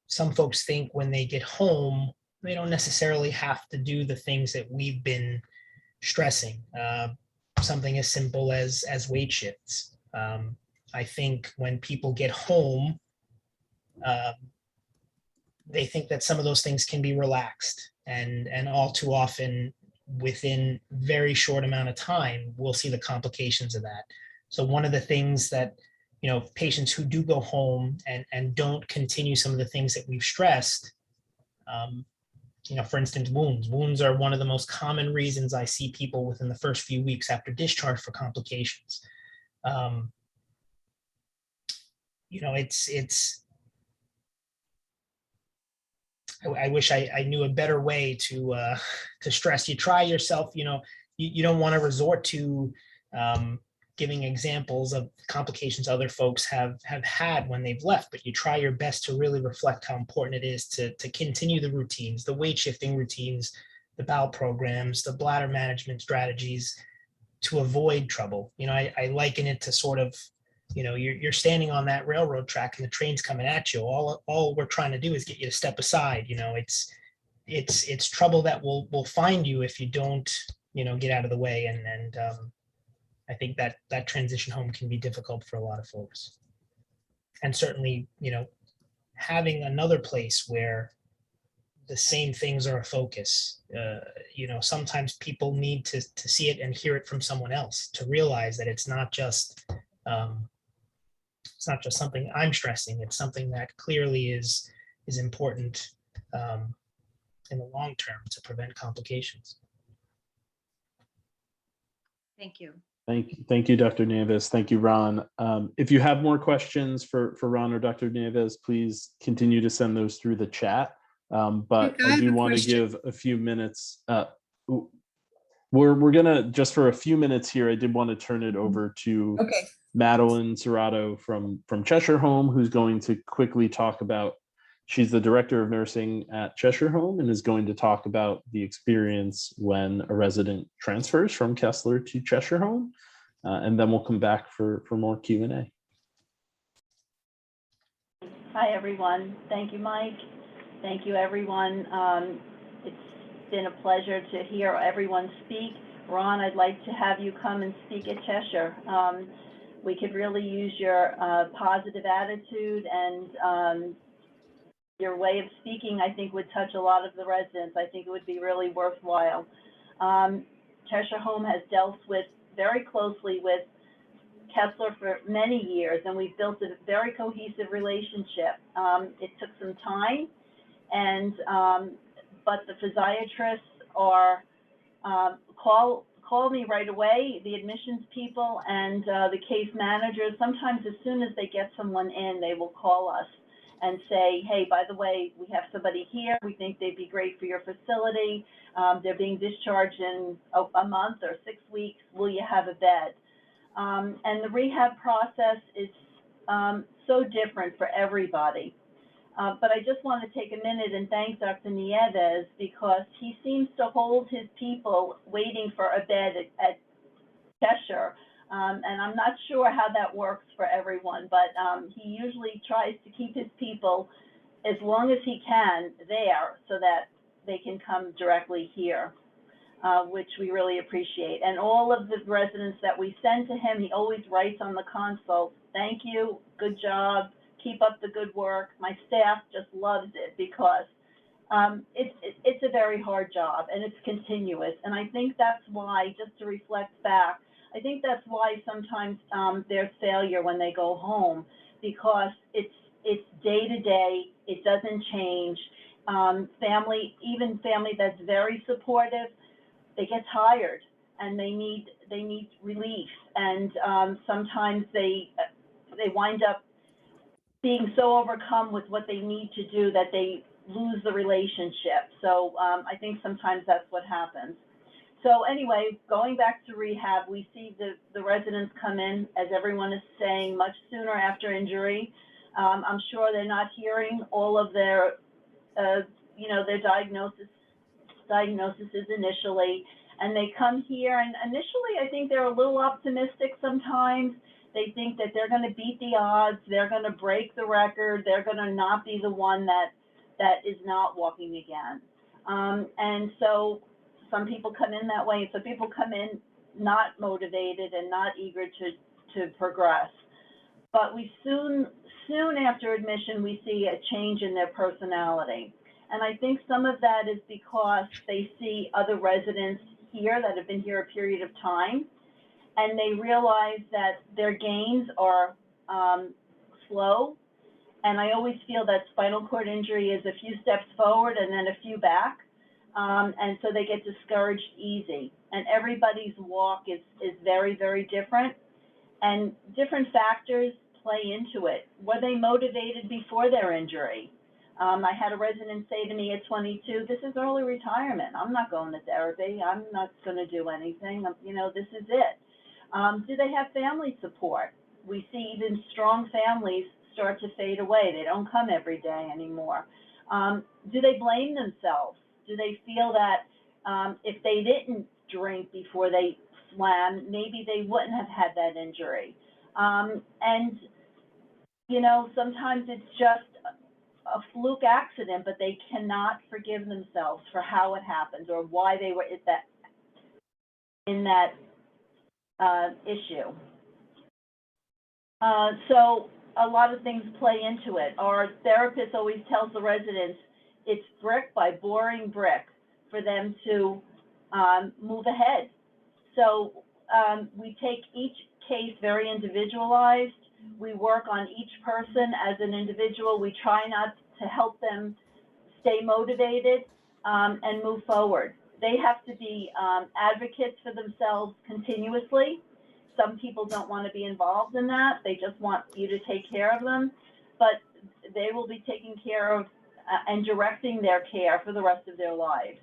some folks think when they get home, they don't necessarily have to do the things that we've been stressing. Something as simple as weight shifts. I think when people get home, they think that some of those things can be relaxed, and all too often within very short amount of time, we'll see the complications of that. So one of the things that, patients who do go home and don't continue some of the things that we've stressed, for instance, wounds are one of the most common reasons I see people within the first few weeks after discharge for complications. I wish I knew a better way to stress. You try yourself, you don't want to resort to giving examples of complications other folks have had when they've left, but you try your best to really reflect how important it is to continue the routines, the weight shifting routines, the bowel programs, the bladder management strategies to avoid trouble. I liken it to sort of, you're standing on that railroad track and the train's coming at you. All we're trying to do is get you to step aside. It's trouble that will find you if you don't, get out of the way. And I think that transition home can be difficult for a lot of folks. And certainly, having another place where the same things are a focus. Sometimes people need to see it and hear it from someone else to realize that it's not just something I'm stressing. It's something that clearly is important in the long term to prevent complications.
Thank you.
Thank you, Dr. Nieves. Thank you, Ron. If you have more questions for Ron or Dr. Nieves, please continue to send those through the chat. But I do want to give a few minutes. We're gonna, just for a few minutes here, I did want to turn it over to Madelyn Cerrato from Cheshire Home, who's going to quickly talk about, she's the director of nursing at Cheshire Home and is going to talk about the experience when a resident transfers from Kessler to Cheshire Home. And then we'll come back for more Q&A.
Hi, everyone. Thank you, Mike. Thank you, everyone. It's been a pleasure to hear everyone speak. Ron, I'd like to have you come and speak at Cheshire. We could really use your positive attitude, and your way of speaking, I think, would touch a lot of the residents. I think it would be really worthwhile. Cheshire Home has dealt very closely with Kessler for many years, and we've built a very cohesive relationship. It took some time, but the physiatrists are call me right away, the admissions people and the case managers. Sometimes as soon as they get someone in, they will call us and say, hey, by the way, we have somebody here. We think they'd be great for your facility. They're being discharged in a month or 6 weeks. Will you have a bed? And the rehab process is so different for everybody. But I just want to take a minute and thank Dr. Nieves, because he seems to hold his people waiting for a bed at Cheshire. And I'm not sure how that works for everyone, but he usually tries to keep his people as long as he can there so that they can come directly here, which we really appreciate. And all of the residents that we send to him, he always writes on the consult, thank you, good job, Keep up the good work. My staff just loves it because it's a very hard job and it's continuous. And I think that's why, just to reflect back, I think that's why sometimes there's failure when they go home, because it's day to day. It doesn't change. Family, even family that's very supportive, they get tired and they need relief. And sometimes they wind up being so overcome with what they need to do that they lose the relationship. So I think sometimes that's what happens. So anyway, going back to rehab, we see the residents come in, as everyone is saying, much sooner after injury. I'm sure they're not hearing all of their, their diagnoses initially, and they come here, and initially I think they're a little optimistic sometimes. They think that they're going to beat the odds, they're going to break the record, they're going to not be the one that is not walking again. And so some people come in that way, some people come in not motivated and not eager to progress. But we soon after admission, we see a change in their personality. And I think some of that is because they see other residents here that have been here a period of time, and they realize that their gains are slow. And I always feel that spinal cord injury is a few steps forward and then a few back. And so they get discouraged easy. And everybody's walk is very, very different. And different factors play into it. Were they motivated before their injury? I had a resident say to me at 22, this is early retirement. I'm not going to therapy. I'm not going to do anything. This is it. Do they have family support? We see even strong families start to fade away. They don't come every day anymore. Do they blame themselves? Do they feel that if they didn't drink before they swam, maybe they wouldn't have had that injury? Sometimes it's just a fluke accident, but they cannot forgive themselves for how it happened or why they were in that issue. So a lot of things play into it. Our therapist always tells the residents it's brick by boring brick for them to move ahead. So we take each case very individualized. We work on each person as an individual. We try not to help them stay motivated and move forward. They have to be advocates for themselves continuously. Some people don't want to be involved in that. They just want you to take care of them, but they will be taking care of and directing their care for the rest of their lives.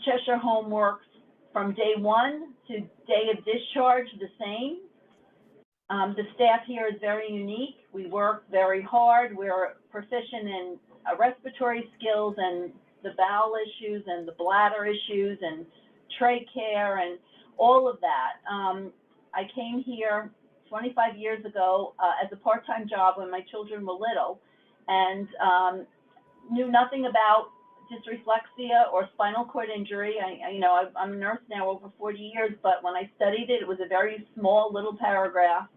Cheshire Home works from day one to day of discharge the same. The staff here is very unique. We work very hard. We're proficient in respiratory skills and the bowel issues and the bladder issues and trach care and all of that. I came here 25 years ago as a part-time job when my children were little, and knew nothing about dysreflexia or spinal cord injury. I'm a nurse now over 40 years, but when I studied it, it was a very small little paragraph,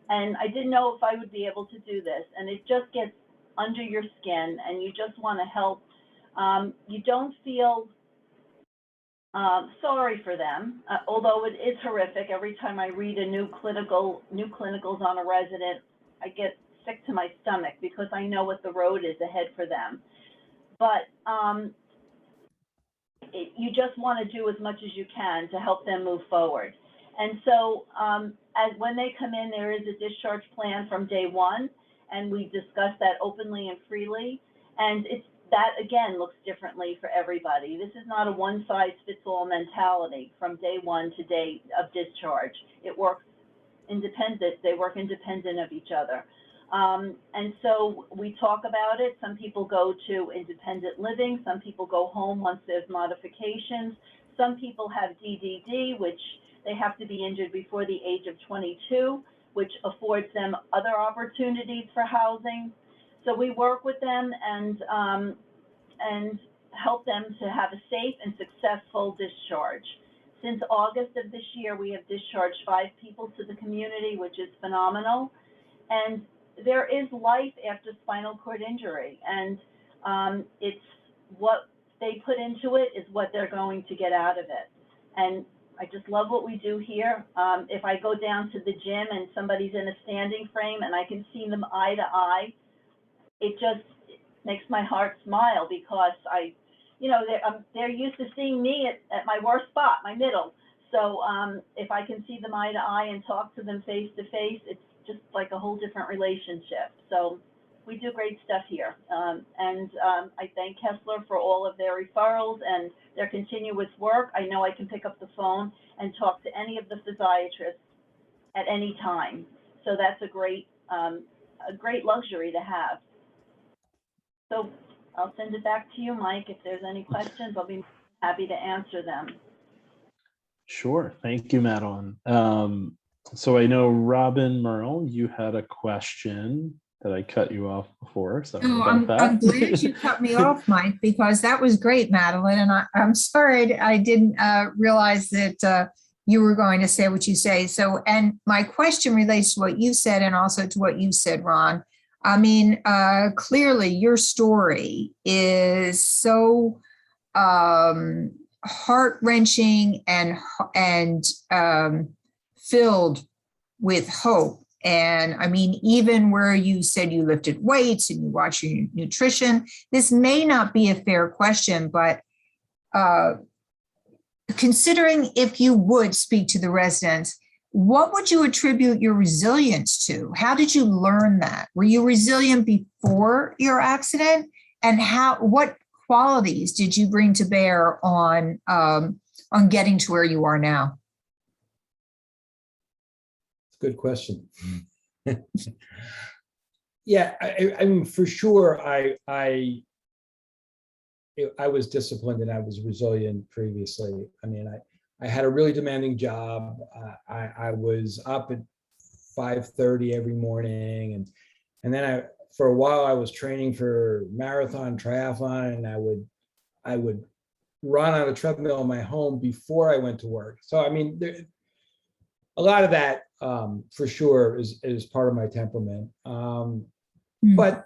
and I didn't know if I would be able to do this. And it just gets under your skin, and you just want to help. You don't feel sorry for them, although it is horrific. Every time I read a new clinicals on a resident, I get sick to my stomach because I know what the road is ahead for them. But you just want to do as much as you can to help them move forward. And so as when they come in, there is a discharge plan from day one, and we discuss that openly and freely. And that, again, looks differently for everybody. This is not a one-size-fits-all mentality from day one to day of discharge. It works independent. They work independent of each other. And so we talk about it. Some people go to independent living. Some people go home once there's modifications. Some people have DDD, which they have to be injured before the age of 22, which affords them other opportunities for housing. So we work with them and help them to have a safe and successful discharge. Since August of this year, we have discharged 5 people to the community, which is phenomenal. And there is life after spinal cord injury, and it's what they put into it is what they're going to get out of it. And I just love what we do here. If I go down to the gym and somebody's in a standing frame and I can see them eye to eye, it just makes my heart smile, because they're used to seeing me at my worst spot, my middle. So if I can see them eye to eye and talk to them face to face, it's just like a whole different relationship. So we do great stuff here. And I thank Kessler for all of their referrals and their continuous work. I know I can pick up the phone and talk to any of the physiatrists at any time. So that's a great luxury to have. So I'll send it back to you, Mike. If there's any questions, I'll be happy to answer them.
Sure. Thank you, Madelyn. So I know Robin Merle, you had a question that I cut you off before. So
No, I'm glad you cut me off, Mike, because that was great, Madelyn. And I'm sorry I didn't realize that you were going to say what you say. So, and my question relates to what you said and also to what you said, Ron. I mean, clearly your story is so heart-wrenching and filled with hope. And I mean, even where you said you lifted weights and you watch your nutrition, this may not be a fair question, but considering if you would speak to the residents, what would you attribute your resilience to? How did you learn that? Were you resilient before your accident? And what qualities did you bring to bear on getting to where you are now?
Good question. Yeah, I mean, for sure, I was disciplined and I was resilient previously. I mean, I had a really demanding job. I was up at 5:30 every morning, and then for a while I was training for marathon triathlon, and I would run on a treadmill in my home before I went to work. So I mean, a lot of that for sure is part of my temperament. But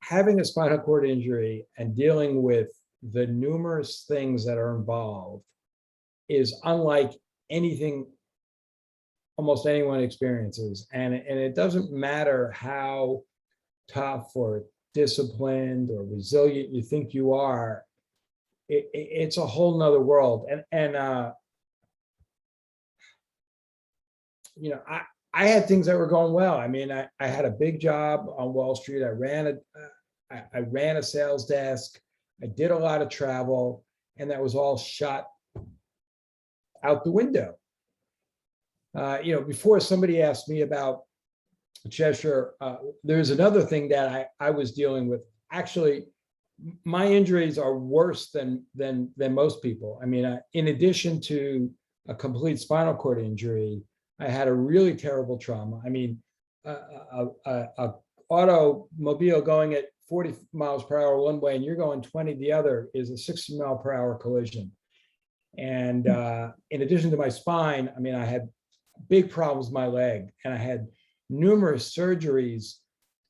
having a spinal cord injury and dealing with the numerous things that are involved is unlike anything almost anyone experiences. And it doesn't matter how tough or disciplined or resilient you think you are, it's a whole nother world. And I had things that were going well. I mean, I had a big job on Wall Street. I ran a sales desk. I did a lot of travel, and that was all shot out the window. Before somebody asked me about Cheshire, there's another thing that I was dealing with. Actually, my injuries are worse than most people. I mean, in addition to a complete spinal cord injury, I had a really terrible trauma. I mean, a automobile going at 40 miles per hour one way and you're going 20 the other is a 60 mile per hour collision. And in addition to my spine, I mean, I had big problems with my leg, and I had numerous surgeries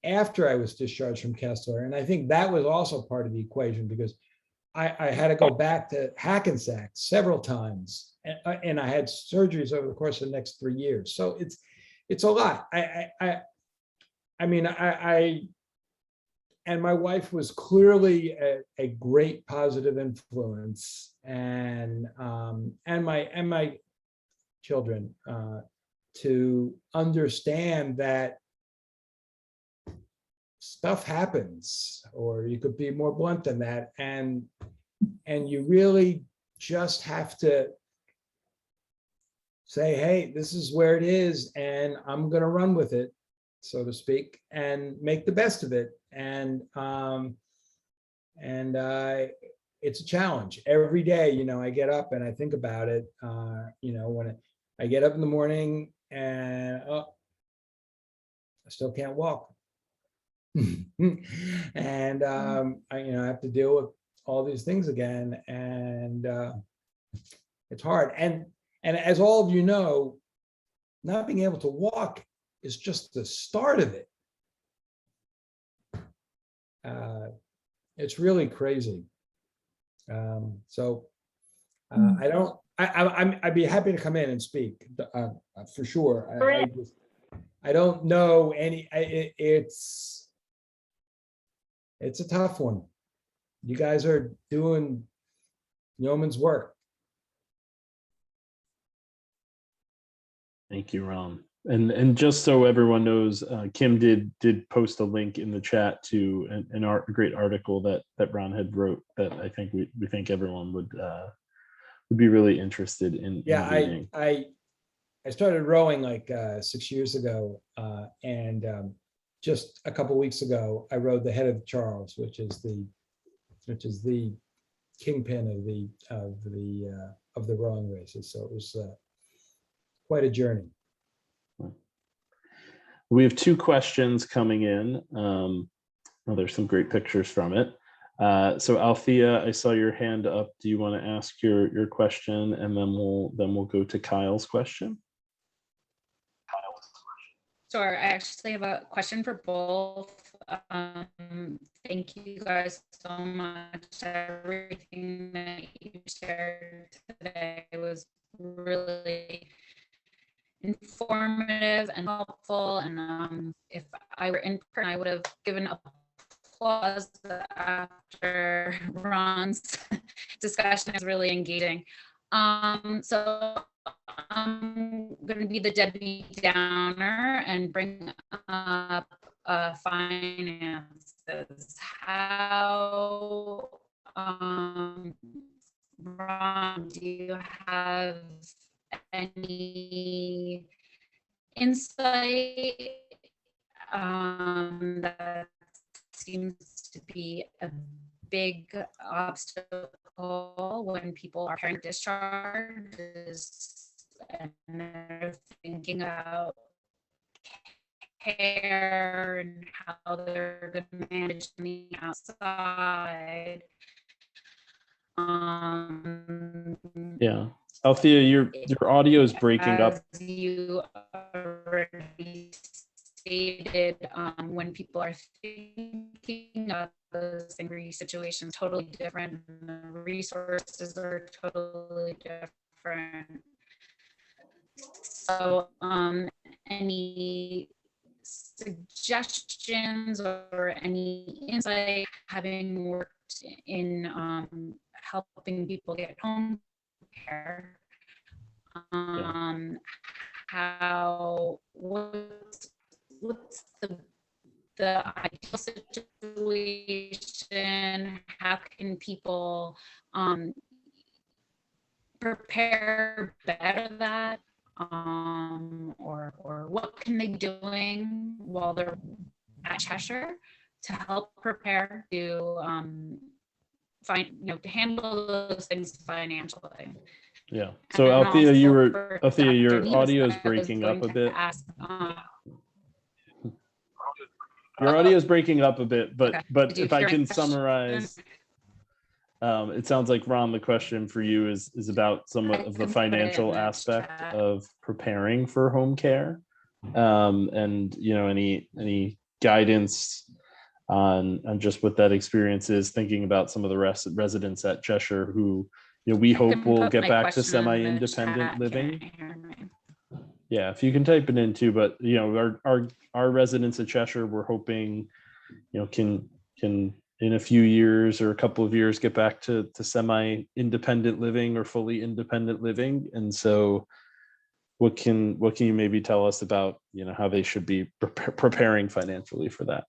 after I was discharged from Kessler. And I think that was also part of the equation, because I had to go back to Hackensack several times, and I had surgeries over the course of the next 3 years. So it's a lot. And my wife was clearly a great positive influence, and my children to understand that stuff happens, or you could be more blunt than that, and you really just have to say, hey, this is where it is, and I'm going to run with it, so to speak, and make the best of it. And it's a challenge every day. I get up and I think about it. When I get up in the morning and I still can't walk, and I have to deal with all these things again, and it's hard. And as all of you know, not being able to walk is just the start of it. It's really crazy. I'd be happy to come in and speak for sure. I don't know any. It's a tough one. You guys are doing yeoman's work.
Thank you, Ron. And just so everyone knows, Kim did post a link in the chat to a great article that Ron had wrote that I think we think everyone would be really interested in.
Yeah,
reading.
I started rowing like 6 years ago, and just a couple weeks ago, I rowed the Head of Charles, which is the kingpin of the rowing races. So it was quite a journey.
We have 2 questions coming in. Well, there's some great pictures from it. So Althea, I saw your hand up. Do you want to ask your question, and then we'll go to Kyle's question?
Sure. I actually have a question for both. Thank you guys so much. Everything that you shared today was really informative and helpful. And if I were in person, I would have given applause after Ron's discussion. It was really engaging. So I'm going to be the Debbie Downer and bring up finances. How, Ron, do you have any insight that seems to be a big obstacle when people are preparing discharges and they're thinking about care and how they're going to manage on the outside?
Yeah, Althea, your audio is breaking up.
As you already stated, when people are thinking of those angry situations, totally different, and the resources are totally different. So any suggestions or any insight, having worked in helping people get home care, how what's the ideal situation? How can people prepare better that, or what can they be doing while they're at Cheshire to help prepare to to handle those things financially?
Yeah. So Althea, your audio is breaking up a bit. Your audio is breaking up a bit, but
Okay.
but if I can summarize, it sounds like, Ron, the question for you is about some of the financial aspect of preparing for home care, and any guidance on just what that experience is, thinking about some of the residents at Cheshire who we hope will get back to semi-independent living. Yeah, if you can type it in too, but our residents at Cheshire, we're hoping can in a few years or a couple of years get back to semi-independent living or fully independent living. And so what can you maybe tell us about how they should be preparing financially for that?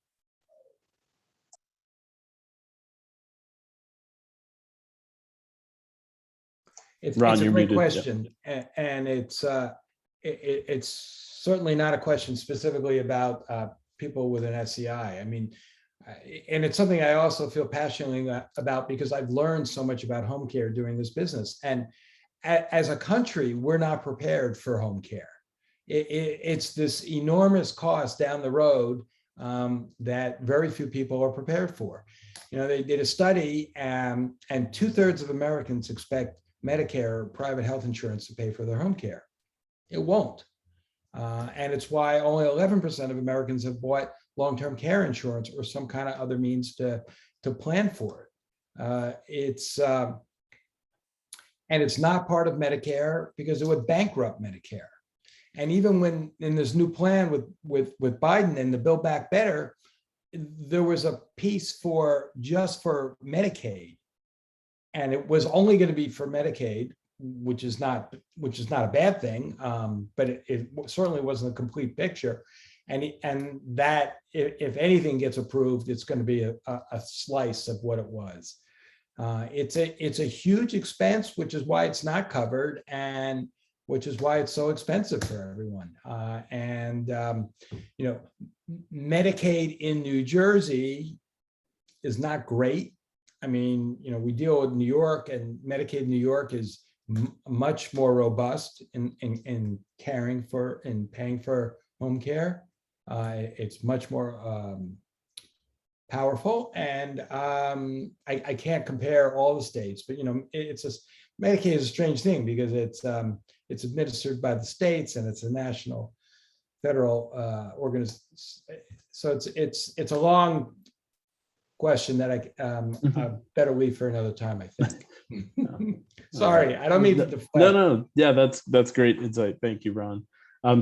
It's
Ron,
a
you're
great
muted.
question, and it's certainly not a question specifically about people with an SCI. I mean, and it's something I also feel passionately about because I've learned so much about home care doing this business. And as a country, we're not prepared for home care. It's this enormous cost down the road that very few people are prepared for. They did a study, and 2/3 of Americans expect Medicare or private health insurance to pay for their home care. It won't. And it's why only 11% of Americans have bought long-term care insurance or some kind of other means to plan for it. And it's not part of Medicare because it would bankrupt Medicare. And even when in this new plan with Biden and the Build Back Better, there was a piece just for Medicaid, and it was only going to be for Medicaid, which is not a bad thing, but it certainly wasn't a complete picture. And that if anything gets approved, it's going to be a slice of what it was. It's a huge expense, which is why it's not covered, and which is why it's so expensive for everyone. Medicaid in New Jersey is not great. I mean, we deal with New York, and Medicaid in New York is much more robust in caring for and paying for home care. It's much more powerful, and I can't compare all the states, but Medicaid is a strange thing because it's administered by the states, and it's a national federal organization. So it's a long question that I better leave for another time, I think. Sorry, I don't mean to deflect.
No, yeah, that's great insight. Thank you, Ron.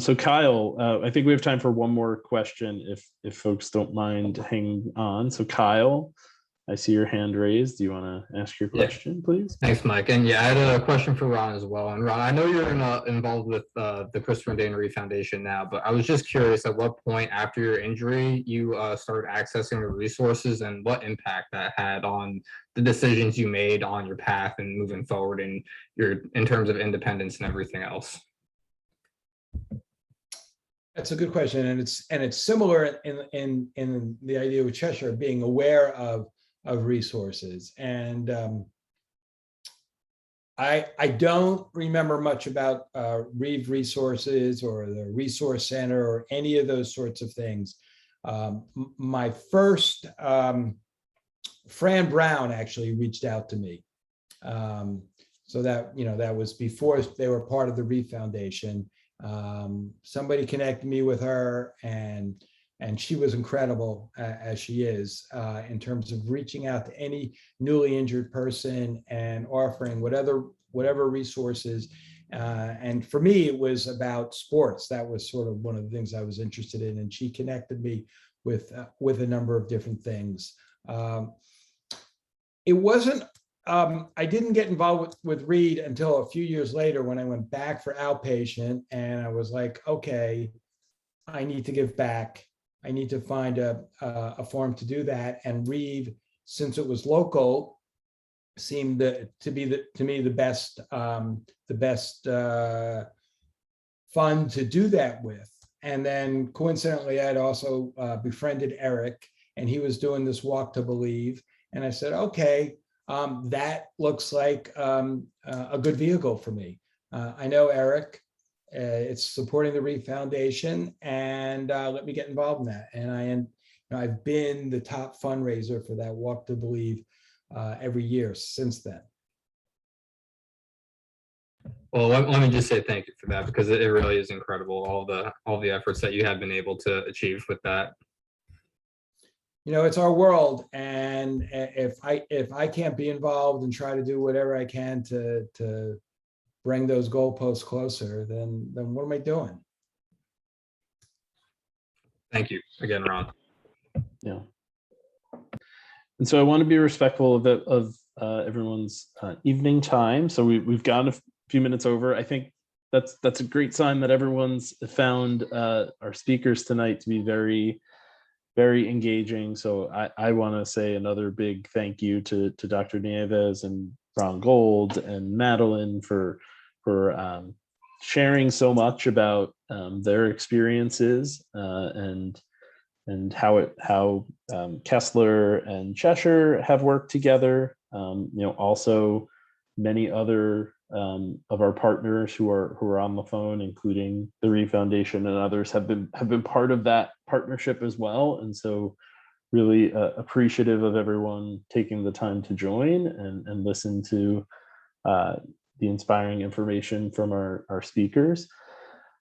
So Kyle, I think we have time for one more question if folks don't mind hanging on. So Kyle, I see your hand raised. Do you want to ask your question, please?
Thanks, Mike. And yeah, I had a question for Ron as well. And Ron, I know you're involved with the Christopher and Dana Reeve Foundation now, but I was just curious at what point after your injury you started accessing the resources and what impact that had on the decisions you made on your path and moving forward in terms of independence and everything else.
That's a good question, and it's similar in the idea with Cheshire, being aware of resources. And I don't remember much about Reeve Resources or the Resource Center or any of those sorts of things. My first, Fran Brown actually reached out to me. So that was before they were part of the Reeve Foundation. Somebody connected me with her, and she was incredible, as she is, in terms of reaching out to any newly injured person and offering whatever resources. And for me, it was about sports. That was sort of one of the things I was interested in, and she connected me with a number of different things. It wasn't. I didn't get involved with Reed until a few years later when I went back for outpatient, and I was like, okay, I need to give back. I need to find a form to do that. And Reeve, since it was local, seemed to be the best fund to do that with. And then coincidentally, I'd also befriended Eric, and he was doing this Walk to Believe. And I said, okay, that looks like a good vehicle for me. I know Eric. It's supporting the Reeve Foundation, and let me get involved in that. And I've been the top fundraiser for that Walk to Believe every year since then.
Well, let me just say thank you for that, because it really is incredible, all the efforts that you have been able to achieve with that.
It's our world, and if I can't be involved and try to do whatever I can to bring those goalposts closer, then what am I doing?
Thank you again, Ron.
Yeah. And so I want to be respectful of everyone's evening time. So we've gone a few minutes over. I think that's a great sign that everyone's found our speakers tonight to be very, very engaging. So I want to say another big thank you to Dr. Nieves and Ron Gold and Madelyn for sharing so much about their experiences and how Kessler and Cheshire have worked together. Also many other of our partners who are on the phone, including the Reeve Foundation and others, have been part of that partnership as well. And so really appreciative of everyone taking the time to join and listen to the inspiring information from our speakers.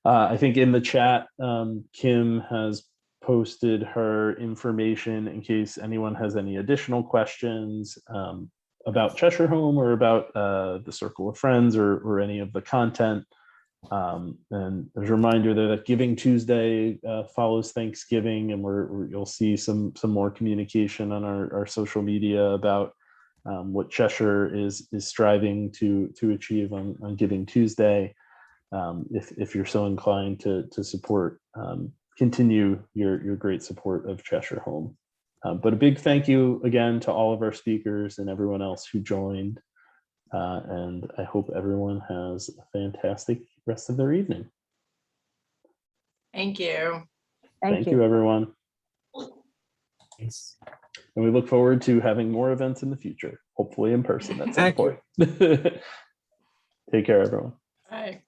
I think in the chat, Kim has posted her information in case anyone has any additional questions about Cheshire Home or about the Circle of Friends or any of the content. And there's a reminder there that Giving Tuesday follows Thanksgiving, and you'll see some more communication on our social media about what Cheshire is striving to achieve on Giving Tuesday. If you're so inclined to support, continue your great support of Cheshire Home. But a big thank you again to all of our speakers and everyone else who joined. And I hope everyone has a fantastic rest of their evening.
Thank you.
Thank you, everyone.
Thanks.
And we look forward to having more events in the future, hopefully in person at some point. Take care, everyone.
Bye.